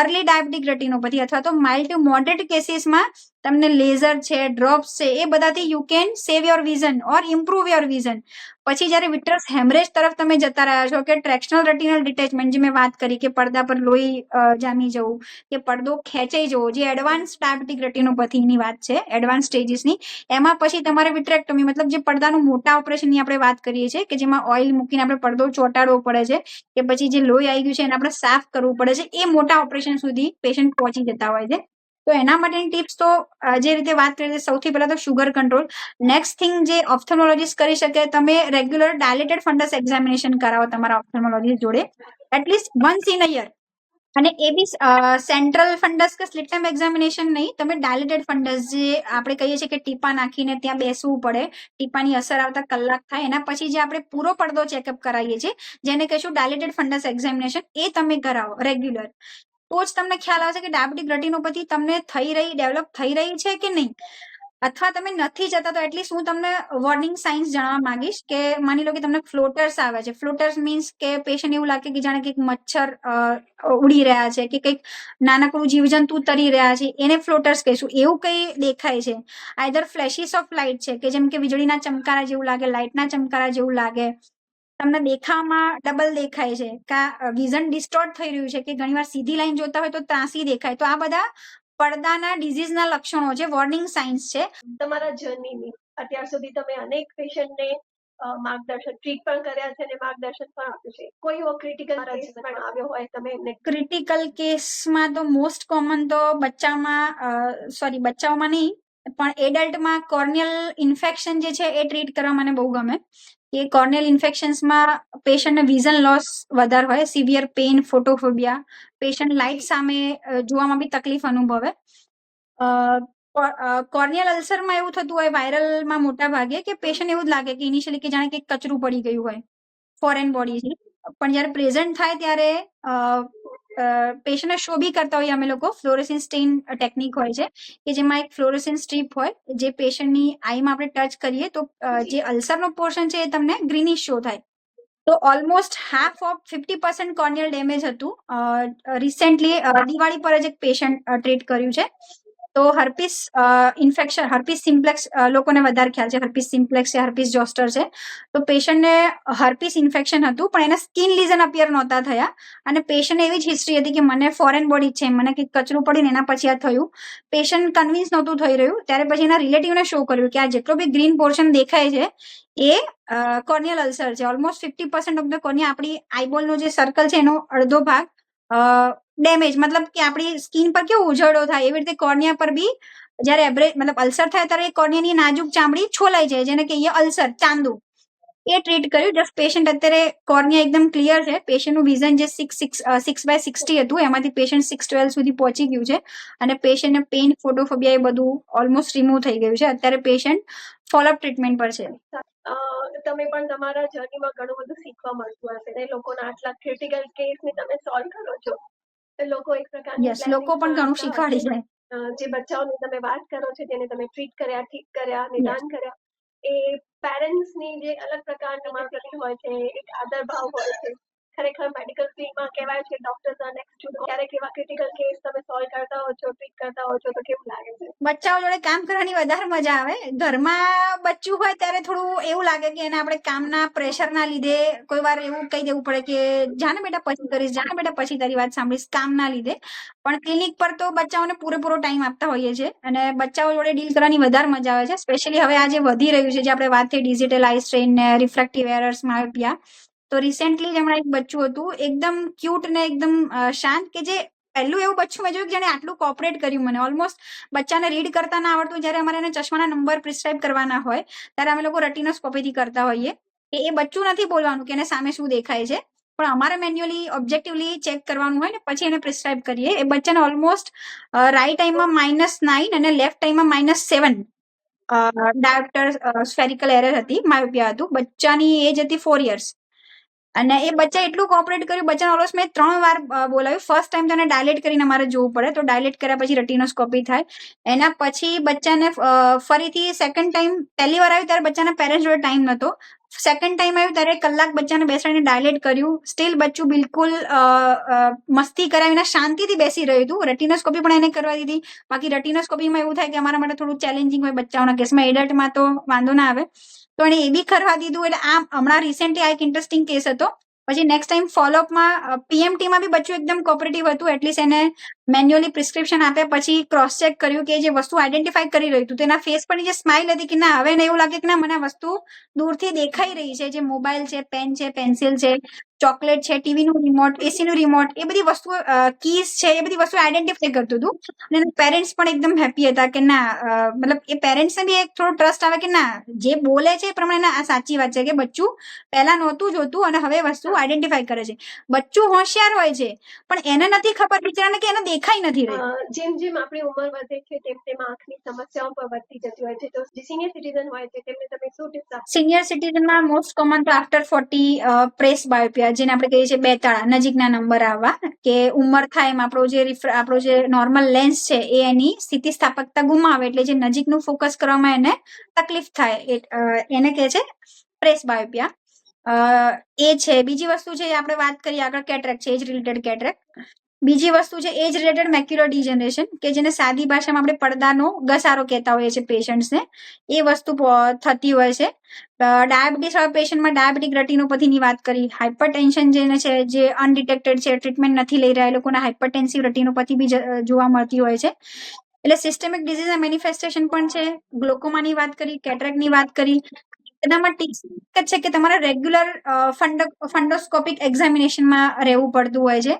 અર્લી ડાયાબિટીક રેટિનોપેથી અથવા તો માઇલ્ડ ટુ મોડરેટ કેસીસમાં તમને લેઝર છે, ડ્રોપ્સ છે, એ બધાથી you can save your vision or improve your vision. પછી જ્યારે વિટ્રસ હેમરેજ તરફ તમે જતા રહ્યા છો કે ટ્રેક્શનલ રેટિનલ ડિટેચમેન્ટ જે મેં વાત કરી કે પડદા પર લોહી જામી જવું કે પડદો ખેંચાઈ જવો, જે એડવાન્સ ડાયાબિટીક રેટિનોપેથીની વાત છે, એડવાન્સ સ્ટેજીસની, એમાં પછી તમારે વિટ્રેક્ટોમી મતલબ જે પડદાનું મોટા ઓપરેશનની આપણે વાત કરીએ છીએ કે જેમાં ઓઇલ મૂકીને આપણે પડદો ચોંટાડવો પડે છે કે પછી જે લોહી આવી ગયું છે એને આપણે સાફ કરવું પડે છે, એ મોટા ઓપરેશન સુધી પેશન્ટ પહોંચી જતા હોય છે. તો એના માટેની ટિપ્સ તો જે રીતે વાત કરીએ સૌથી પહેલા તો શુગર કંટ્રોલ. નેક્સ્ટ થિંગ જે ઓપ્થેલ્મોલોજીસ્ટ કરી શકે, તમે રેગ્યુલર ડાયલેટેડ ફંડસ એક્ઝામિનેશન કરાવો તમારા ઓપ્થેલ્મોલોજીસ્ટ જોડે at least once in a year. અને એ બી સેન્ટ્રલ ફંડસ કે સ્લિટ લેમ્પ એક્ઝામિનેશન નહીં, તમે ડાયલેટેડ ફંડસ જે આપણે કહીએ છીએ કે ટીપા નાખીને ત્યાં બેસવું પડે, ટીપાની અસર આવતા કલાક થાય, એના પછી જે આપણે પૂરો પડદો ચેકઅપ કરાવીએ છીએ જેને કહીશું ડાયલેટેડ ફંડસ એક્ઝામિનેશન, એ તમે કરાવો રેગ્યુલર. તો જ તમને ખ્યાલ આવશે કે ડાયાબિટીક રેટિનોપેથી તમને ડેવલપ થઈ રહી છે કે નહીં. અથવા તમે નથી જતા તો એટલીસ્ટ હું તમને વોર્નિંગ સાઇન્સ જણાવવા માંગીશ કે માની લો કે તમને ફ્લોટર્સ આવે છે. ફ્લોટર્સ મીન્સ કે પેશન્ટ એવું લાગે કે જાણે કે મચ્છર ઉડી રહ્યા છે કે કંઈક નાનકડું જીવજંતુ તરી રહ્યા છે, એને ફ્લોટર્સ કહીશું. એવું કંઈ દેખાય છે, આઈધર ફ્લેશીસ ઓફ લાઇટ છે કે જેમ કે વીજળીના ચમકારા જેવું લાગે, લાઇટના ચમકારા જેવું લાગે, તમને દેખાવામાં ડબલ દેખાય છે, કા વિઝન ડિસ્ટોર્ટ થઈ રહ્યું છે કે ઘણીવાર સીધી લાઈન જોતા હોય તો ત્રાંસી દેખાય, તો આ બધા પડદાના ડિઝીઝના લક્ષણો છે, વોર્નિંગ સાઇન્સ છે. તમારા જર્નીની અત્યાર સુધી તમે અનેક પેશન્ટને માર્ગદર્શન ટ્રીટ પણ કર્યા છે અને માર્ગદર્શન પણ આપ્યું છે. કોઈ એવો ક્રિટિકલ કેસ પણ આવ્યો હોય તમે એમને? ક્રિટિકલ કેસમાં તો મોસ્ટ કોમન તો બચ્ચાઓમાં નહીં પણ એડલ્ટમાં કોર્નિયલ ઇન્ફેક્શન જે છે એ ટ્રીટ કરવા મને બહુ ગમે કે કોર્નિયલ ઇન્ફેક્શન્સમાં પેશન્ટને વિઝન લોસ વધારે હોય, severe pain, photophobia, patient light સામે જોવામાં બી તકલીફ અનુભવે. કોર્નિયલ અલ્સરમાં એવું થતું હોય વાયરલમાં મોટા ભાગે કે પેશન્ટ એવું જ લાગે કે ઇનિશિયલી કે જાણે કંઈક કચરું પડી ગયું હોય ફોરેન બોડીથી, પણ જ્યારે પ્રેઝન્ટ થાય ત્યારે પેશન્ટને શો બી કરતા હોઈએ અમે લોકો. ફ્લોરેસેન્ટ સ્ટેઇન ટેકનિક હોય છે કે જેમાં એક ફ્લોરેસેન્ટ સ્ટ્રીપ હોય, જે પેશન્ટની આઈમાં આપણે ટચ કરીએ તો જે અલ્સરનો પોર્શન છે એ તમને ગ્રીનિશ શો થાય. તો almost half of 50% corneal damage હતું. રિસેન્ટલી દિવાળી પર જ એક પેશન્ટ ટ્રીટ કર્યું છે. તો હર્પિસ ઇન્ફેક્શન, હર્પિસ સિમ્પ્લેક્સ લોકોને વધારે ખ્યાલ છે, હર્પિસ સિમ્પ્લેક્સ છે, હર્પિસ જોસ્ટર છે. તો પેશન્ટને હર્પિસ ઇન્ફેક્શન હતું, પણ એને સ્કિન લીઝન અપિયર નહોતા થયા, અને પેશન્ટ એવી જ હિસ્ટ્રી હતી કે મને ફોરેન બોડી છે, મને કંઈક કચરું પડ્યું ને એના પછી આ થયું. પેશન્ટ કન્વિન્સ નહોતું થઈ રહ્યું, ત્યારે પછી એના રિલેટિવને શો કર્યું કે આ જેટલો બી ગ્રીન પોર્શન દેખાય છે એ કોર્નિયલ અલ્સર છે. ઓલમોસ્ટ 50% ઓફ ધ કોર્નિયા, આપણી આઈબોલનો જે સર્કલ છે એનો અડધો ભાગ ડેમેજ, મતલબ કે આપણી સ્કિન પર કેવો ઉજળો થાય એવી રીતે કોર્નિયા પર બી જ્યારે મતલબ અલ્સર થાય ત્યારે કોર્નિયાની નાજુક ચામડી છોલાઈ જાય, જેને કહીએ અલ્સર, ચાંદુ. એ ટ્રીટ કર્યું. જસ્ટ પેશન્ટ અત્યારે કોર્નિયા એકદમ ક્લિયર છે. પેશન્ટનું વિઝન જે 6/60 હતું એમાંથી પેશન્ટ 6/12 સુધી પહોંચી ગયું છે, અને પેશન્ટને પેઇન, ફોટોફોબિયા એ બધું ઓલમોસ્ટ રિમૂવ થઈ ગયું છે. અત્યારે પેશન્ટ ફોલોઅપ ટ્રીટમેન્ટ પર છે. તમે પણ તમારા જર્નીમાં ઘણું બધું શીખવા મળતું હશે ને, લોકોના આટલા ક્રિટિકલ કેસને તમે સોલ્વ કરો છો. લોકો એક પ્રકારની યસ, લોકો પણ ઘણું શીખવાડી છે. જે બચ્ચાઓની તમે વાત કરો છો, જેને તમે ટ્રીટ કર્યા, ઠીક કર્યા, નિદાન કર્યા, એ પેરેન્ટ્સની જે અલગ પ્રકારનો માર્કેટિંગ હોય છે, એક આદર ભાવ હોય છે. ખરેખર મેડિકલ ફિલ્ડમાં કહેવાય છે doctors are next to God. ક્યારેક એવા ક્રિટિકલ કેસ તમે સોલ્વ કરતા હો છો, ટ્રીટ કરતા હો છો, તો કેવું લાગે છે? બચ્ચાઓ જોડે કામ કરવાની વધારે મજા આવે. ઘરમાં બચ્ચું હોય ત્યારે થોડું એવું લાગે કે એને આપણે કામના પ્રેશરના લીધે કોઈ વાર એવું કહી દેવું પડે કે જાને બેટા પછી કરીશ, જાને બેટા પછી તારી વાત સાંભળીશ, કામના લીધે. પણ ક્લિનિક પર તો બચ્ચાઓને પૂરેપૂરો ટાઈમ આપતા હોઈએ છીએ, અને બચ્ચાઓ જોડે ડીલ કરવાની વધારે મજા આવે છે. સ્પેશિયલી હવે આ જે વધી રહ્યું છે, જે આપણે વાત થઈ ડિજિટલ આઈ સ્ટ્રેન ને રિફ્રેક્ટિવ એરર્સ, માયોપિયા, તો રિસેન્ટલી જ હમણાં એક બચ્ચું હતું એકદમ ક્યુટ ને એકદમ શાંત, કે જે પહેલું એવું બચ્ચું મેં જોયું કે જેને આટલું કોઓપરેટ કર્યું મને. ઓલમોસ્ટ બચ્ચાને રીડ કરતા ના આવડતું, જ્યારે અમારે એને ચશ્માના નંબર પ્રિસ્ક્રાઇબ કરવાના હોય ત્યારે અમે લોકો રેટિનોસ્કોપીથી કરતા હોઈએ. એ બચ્ચું નથી બોલવાનું કે એને સામે શું દેખાય છે, પણ અમારે મેન્યુઅલી ઓબ્જેક્ટિવલી ચેક કરવાનું હોય ને પછી એને પ્રિસ્ક્રાઇબ કરીએ. એ બચ્ચાને ઓલમોસ્ટ રાઈટ ટાઈમમાં -9 અને લેફ્ટ ટાઈમમાં -7 ડાયોપ્ટર સ્ફેરિકલ એરર હતી, માયોપિયા હતું. બચ્ચાની એજ હતી 4 years, અને એ બચ્ચા એટલું કોઓપરેટ કર્યું. બચ્ચાને ઓલમોસ્ટ મેં 3 વાર બોલાવ્યું. ફર્સ્ટ ટાઈમ તો એને ડાયલેટ કરીને અમારે જોવું પડે, તો ડાયલેટ કર્યા પછી રેટિનોસ્કોપી થાય. એના પછી બચ્ચાને ફરીથી સેકન્ડ ટાઈમ, પહેલી વાર આવ્યું ત્યારે બચ્ચાના પેરેન્ટ્સ જોડે ટાઈમ નહોતો. સેકન્ડ ટાઈમ આવ્યું ત્યારે કલાક બચ્ચાને બેસાડીને ડાયલેટ કર્યું. સ્ટીલ બચ્ચું બિલકુલ મસ્તી કરાવીને શાંતિથી બેસી રહ્યું હતું. રેટિનોસ્કોપી પણ એને કરવા દીધી. બાકી રેટિનોસ્કોપીમાં એવું થાય કે અમારા માટે થોડું ચેલેન્જિંગ હોય બચ્ચાઓના કેસમાં. એડલ્ટમાં તો વાંધો ના આવે, તો એને એ બી કરવા દીધું. એટલે આ હમણાં રિસેન્ટલી આ એક ઇન્ટરેસ્ટિંગ કેસ હતો. પછી નેક્સ્ટ ટાઈમ ફોલોઅપમાં પીએમટીમાં બી બચ્ચું એકદમ કોઓપરેટિવ હતું. એટલીસ્ટ એને મેન્યુઅલી પ્રિસ્ક્રિપ્શન આપ્યા પછી ક્રોસ ચેક કર્યું કે જે વસ્તુ આઈડેન્ટિફાઈ કરી રહ્યું હતું, તેના ફેસ પર જે સ્માઇલ હતી કે ના, હવે એને એવું લાગે કે ના, મને આ વસ્તુ દૂરથી દેખાઈ રહી છે. જે મોબાઈલ છે, પેન છે, પેન્સિલ છે, ચોકલેટ છે, ટીવીનું રિમોટ, એસીનું રિમોટ, એ બધી વસ્તુઓ, કીઝ છે, એ બધી વસ્તુ આઈડેન્ટિફાઈ કરતું હતું. અને એના પેરેન્ટ્સ પણ એકદમ હેપી હતા કે ના, મતલબ એ પેરેન્ટ્સને બી એક થોડો ટ્રસ્ટ આવે કે ના, જે બોલે છે એ પ્રમાણે આ સાચી વાત છે, કે બચ્ચું પહેલા નહોતું જોતું અને હવે વસ્તુ આઈડેન્ટિફાઈ કરે છે. બચ્ચું હોશિયાર હોય છે, પણ એને નથી ખબર બિચારાને કે એને દેખાઈ નથી રહી. જેમ જેમ આપણી ઉંમર વધે છે તેમ તેમ આંખની સમસ્યાઓ પણ વધતી જતી હોય છે. તો જે સિનિયર સિટીઝન હોય છે તેમને તમે શું ટિપ્સ આપો? સિનિયર સિટીઝનમાં મોસ્ટ કોમન તો આફ્ટર 40 પ્રેસ બાયોપિયા, જેને આપણે કહીએ છીએ બે તાળા, નજીકના નંબર આવવા, કે ઉંમર થાય એમ આપણો જે નોર્મલ લેન્સ છે એ એની સ્થિતિસ્થાપકતા ગુમાવે, એટલે જે નજીકનું ફોકસ કરવામાં એને તકલીફ થાય, એને કહે છે પ્રેસ બાયોપિયા. એ છે. બીજી વસ્તુ છે, આપણે વાત કરીએ આગળ, કેટરેક્ટ છે, એજ રિલેટેડ કેટરેક્ટ. બીજી વસ્તુ છે એજ રિલેટેડ મેક્યુલર ડિજનરેશન, કે જેને સાદી ભાષામાં આપણે પડદાનો ઘસારો કહેતા હોઈએ છીએ પેશન્ટ્સને. એ વસ્તુ થતી હોય છે. ડાયાબિટીસ વાળા પેશન્ટમાં ડાયાબિટીક રેટિનોપેથીની વાત કરી. હાઇપરટેન્શન જેને છે, જે અનડિટેક્ટેડ છે, ટ્રીટમેન્ટ નથી લઈ રહ્યા, એ લોકોના હાઇપરટેન્સિવ રેટિનોપેથી બી જોવા મળતી હોય છે. એટલે સિસ્ટેમિક ડિઝીઝના મેનિફેસ્ટેશન પણ છે. ગ્લોકોમાની વાત કરી, કેટરેક્ટની વાત કરી. એનામાં ટિપ્સ એક જ છે કે તમારે રેગ્યુલર ફંડોસ્કોપિક એક્ઝામિનેશનમાં રહેવું પડતું હોય છે.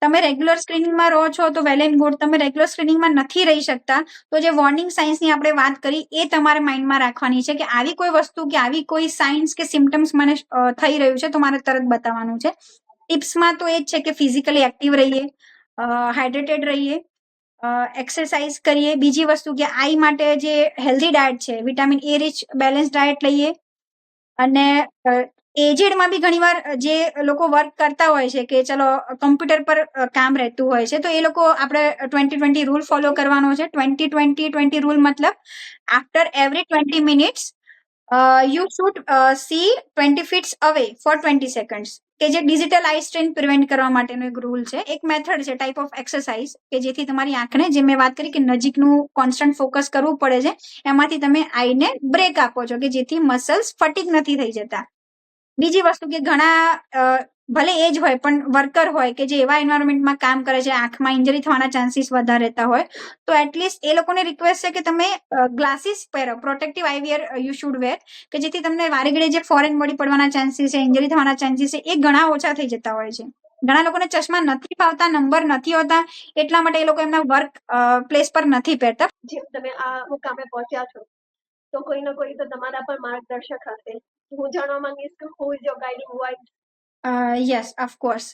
તમે રેગ્યુલર સ્ક્રીનિંગમાં રહો છો તો વેલ એન્ડ ગુડ. તમે રેગ્યુલર સ્ક્રીનિંગમાં નથી રહી શકતા તો જે વોર્નિંગ સાઇન્સની આપણે વાત કરી એ તમારે માઇન્ડમાં રાખવાની છે કે આવી કોઈ વસ્તુ કે આવી કોઈ સાઇન્સ કે સિમ્ટમ્સ મને થઈ રહ્યું છે તો મારે તરત બતાવવાનું છે. ટિપ્સમાં તો એ જ છે કે ફિઝિકલી એક્ટિવ રહીએ, હાઇડ્રેટેડ રહીએ, એક્સરસાઇઝ કરીએ. બીજી વસ્તુ કે આઈ માટે જે હેલ્ધી ડાયટ છે, vitamin A rich balance diet લઈએ. અને એજેડમાં બી ઘણીવાર જે લોકો વર્ક કરતા હોય છે કે ચલો કમ્પ્યુટર પર કામ રહેતું હોય છે તો એ લોકો આપણે 20-20 રૂલ ફોલો કરવાનો છે. 20-20-20 રૂલ મતલબ after every 20 minutes you should see 20 feet away for 20 seconds કે જે ડિજિટલ આઈ સ્ટ્રેન પ્રિવેન્ટ કરવા માટેનો એક રૂલ છે, એક મેથડ છે, ટાઈપ ઓફ એક્સરસાઇઝ કે જેથી તમારી આંખને, જે મેં વાત કરી કે નજીકનું કોન્સ્ટન્ટ ફોકસ કરવું પડે છે, એમાંથી તમે આઈને બ્રેક આપો છો કે જેથી મસલ્સ ફટીગ નથી થઈ જતા. બીજી વસ્તુ કે ઘણા ભલે એજ હોય પણ વર્કર હોય કે જે એવા એન્વાયરમેન્ટમાં કામ કરે છે આંખમાં ઇન્જરી થવાના ચાન્સીસ વધારે રહેતા હોય તો એટલીસ્ટ એ લોકોને રિક્વેસ્ટ છે કે તમે ગ્લાસીસ પહેરો, protective eyewear you should wear કે જેથી તમને વારે ઘડીએ જે ફોરેન બોડી પડવાના ચાન્સીસ છે, ઇન્જરી થવાના ચાન્સીસ છે એ ઘણા ઓછા થઈ જતા હોય છે. ઘણા લોકોને ચશ્મા નથી ફાવતા, નંબર નથી હોતા એટલા માટે એ લોકો એમના વર્ક પ્લેસ પર નથી પહેરતા. જેમ તમે આ મુકામે પહોંચ્યા છો તો કોઈ ને કોઈ તો તમારા પર માર્ગદર્શક હશે. હું જાણવા માંગીશ કે who is your guiding voice? Yes, of course.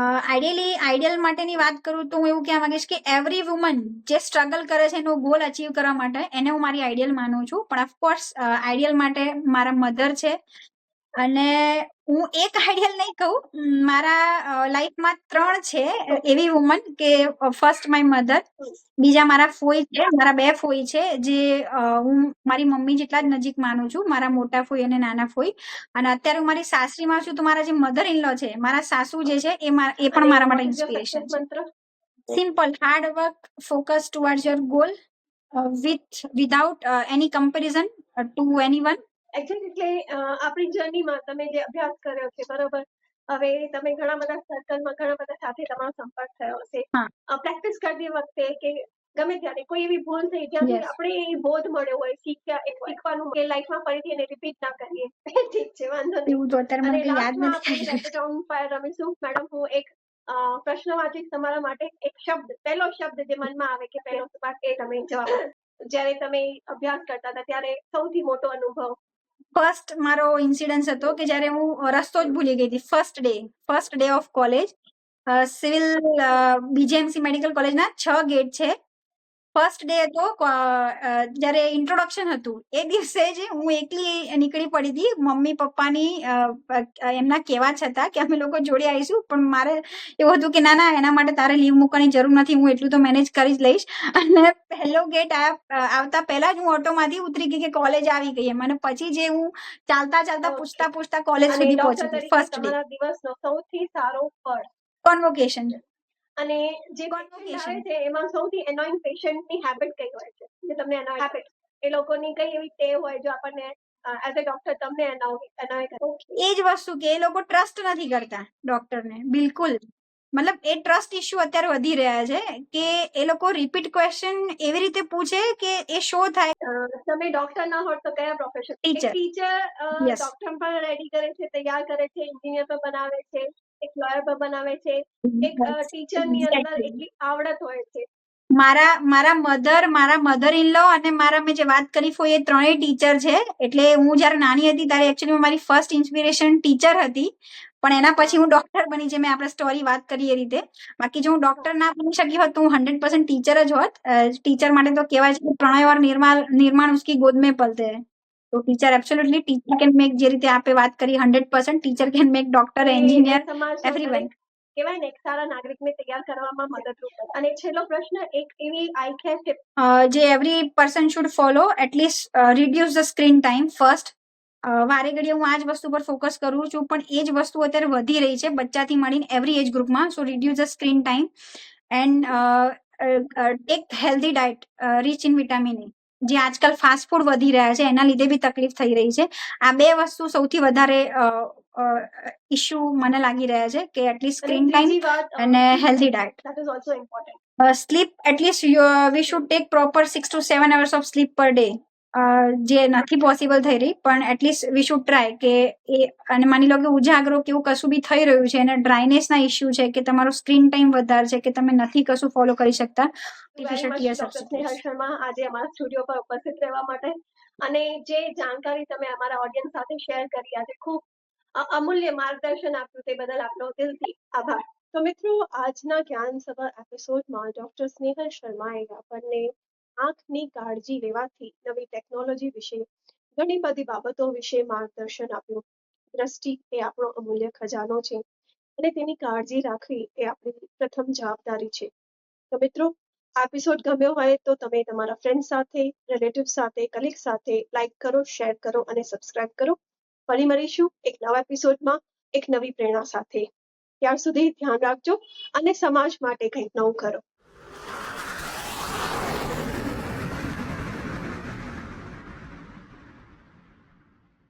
Ideal માટેની વાત કરું તો હું એવું કહેવા માંગીશ કે એવરી વુમન જે સ્ટ્રગલ કરે છે એનો ગોલ અચીવ કરવા માટે એને હું મારી આઈડિયલ માનું છું. પણ ઓફકોર્સ આઈડિયલ માટે મારા મધર છે અને હું એક આઈડિયલ નહીં કહું, મારા લાઈફમાં 3 છે એવી વુમન કે ફર્સ્ટ માય મધર, બીજા મારા ફોઈ છે, મારા 2 ફોઈ છે જે હું મારી મમ્મી જેટલા જ નજીક માનું છું, મારા મોટા ફોઈ અને નાના ફોઈ. અને અત્યારે હું મારી સાસરીમાં છું તો મારા જે મધર ઇન લો છે, મારા સાસુ જે છે એ પણ મારા માટે ઇન્સ્પિરેશન છે. મંત્ર? Simple, hard work, focus towards your goal without any comparison two anyone. એટલે આપણી જર્નીમાં તમે જે અભ્યાસ કર્યો છે, બરોબર, હવે તમે ઘણા બધા સર્કલમાં ઘણા બધા સાથે તમારો સંપર્ક થયો હશે. પ્રેક્ટિસ કરતી વખતે કે ગમે ત્યારે કોઈ એવી ભૂલ થઈ જ્યાંથી આપણે એ બોધ મળ્યો હોય, શીખવાનું કે લાઈફમાં ફરીથી એને રિપીટ ના કરીએ. ઠીક છે, વાંધો નહીં. એવું તો અત્યારે મને અને યાદ લાસ્ટમાં નથી. આપણે રેપિડ રાઉન્ડ ફાયર રમીશું. મેડમ, હું એક પ્રશ્ન વાંચીશ તમારા માટે. એક શબ્દ, પહેલો શબ્દ જે મનમાં આવે કે પહેલો વાત એ તમે જવાબ આપો. જ્યારે તમે અભ્યાસ કરતા હતા ત્યારે સૌથી મોટો અનુભવ? ફર્સ્ટ મારો ઇન્સિડન્સ હતો કે જ્યારે હું રસ્તો જ ભૂલી ગઈ હતી. First day of college, civil BJMC medical કોલેજના 6 ગેટ છે. ફર્સ્ટ ડે હતો, જ્યારે ઇન્ટ્રોડક્શન હતું એ દિવસે જ હું એકલી નીકળી પડી હતી મમ્મી પપ્પાની એમના કહેવા છતાં કે અમે લોકો જોડે આવીશું, પણ મારે એવું હતું કે ના એના માટે તારે લીવ મૂકવાની જરૂર નથી, હું એટલું તો મેનેજ કરી જ લઈશ. અને પહેલો ગેટ આવતા પહેલા જ હું ઓટોમાંથી ઉતરી ગઈ કે કોલેજ આવી ગઈ એમ. અને પછી જે હું ચાલતા પૂછતા કોલેજ સુધી પહોંચી ગઈ. ફર્સ્ટ ડે દિવસનો સૌથી સારો પળ? કોન્વોકેશન. અને જે પેશન્ટ આવે છે એમાં સૌથી એનોઇંગ પેશન્ટની હેબિટ કઈ હોય છે? જે તમને એનોય હેબિટ, એ લોકોની કઈ એવી ટેવ હોય જો આપણને એઝ અ ડોક્ટર તમને એનોય કરે? એ જ વસ્તુ કે એ લોકો ટ્રસ્ટ નથી કરતા ડોક્ટરને, બિલકુલ. મતલબ એ ટ્રસ્ટ ઇશ્યુ અત્યારે વધી રહ્યા છે કે એ લોકો રિપીટ ક્વેશ્ચન એવી રીતે પૂછે કે એ શો થાય. તમે ડોક્ટર ના હોત તો કયા પ્રોફેશન? ટીચર ડોક્ટર પણ રેડી કરે છે, તૈયાર કરે છે, એન્જિનિયર પણ બનાવે છે, એક લોયર પણ બનાવે છે. એક ટીચરની અંદર એટલી આવડત હોય છે. મારા મધર ઇન લો અને મારા મેં જે વાત કરી ફોઈ એ ત્રણેય ટીચર છે. એટલે હું જયારે નાની હતી ત્યારે એકચ્યુઅલી મારી ફર્સ્ટ ઇન્સ્પિરેશન ટીચર હતી, પણ એના પછી હું ડોક્ટર બની, જે મેં આપણે સ્ટોરી વાત કરી એ રીતે. બાકી જો હું ડોક્ટર ના બની શકી હોત તો હું 100% ટીચર જ હોત. ટીચર માટે તો કહેવાય છે કે પ્રણય ઓર નિર્માણ ઉસકી ગોદ મેં પલતે હૈ. તો teacher absolutely, teacher can make, જે રીતે આપે વાત કરી 100% teacher can make doctor, engineer, everyone. કહેવાય ને એક સારા નાગરિકને તૈયાર કરવામાં મદદરૂપ થાય. અને છેલ્લો પ્રશ્ન, એક એવી આઈ કેર ટિપ જે every person should follow, at least reduce the screen time first. વારે ઘડીએ હું આ જ વસ્તુ પર ફોકસ કરું છું, પણ એ જ વસ્તુ અત્યારે વધી રહી છે બચ્ચાથી મળીને એવરી એજ ગ્રુપમાં. So reduce the screen time and take healthy diet rich in vitamin A. જે આજકાલ ફાસ્ટ ફૂડ વધી રહ્યા છે એના લીધે બી તકલીફ થઈ રહી છે. આ 2 વસ્તુ સૌથી વધારે ઇશ્યુ મને લાગી રહ્યા છે કે એટલીસ્ટ સ્ક્રીન ટાઈમ અને healthy diet. That is also important. Sleep, at least we should take proper 6 to 7 hours of sleep per day. જે નથી પોસિબલ થઈ રહી, પણ એટલીસ્ટ વી શુડ ટ્રાય કે એ, અને માની લો કે ઉજાગરો કે એવું કશું બી થઈ રહ્યું છે અને ડ્રાયનેસના ઇસ્યુ છે કે તમારો સ્ક્રીન ટાઈમ વધારે છે કે તમે નથી કશું ફોલો કરી શકતા, very much doctor Snehal Sharma આજે અમારા સ્ટુડિયો પર ઉપસ્થિત રહેવા માટે, અને જે જાણકારી તમે અમારા ઓડિયન્સ સાથે શેર કરી, આજે ખૂબ અમૂલ્ય માર્ગદર્શન આપ્યું, તે બદલ આપનો દિલથી આભાર. તો મિત્રો, આજના જ્ઞાન સભા એપિસોડમાં ડોક્ટર સ્નેહલ શર્માએ આપણને આંખની કાળજી લેવાથી નવી ટેકનોલોજી વિશે ઘણી બધી બાબતો વિશે માર્ગદર્શન આપ્યું. દ્રષ્ટિ એ આપણો અમૂલ્ય ખજાનો છે અને તેની કાળજી રાખવી એ આપણી પ્રથમ જવાબદારી છે. તો મિત્રો, આ એપિસોડ ગમ્યો હોય તો તમે તમારા ફ્રેન્ડ સાથે, રિલેટિવ સાથે, કલીગ સાથે લાઈક કરો, શેર કરો અને સબસ્ક્રાઇબ કરો. ફરી મળીશું એક નવા એપિસોડમાં એક નવી પ્રેરણા સાથે. ત્યાર સુધી ધ્યાન રાખજો અને સમાજ માટે કંઈક નવું કરો.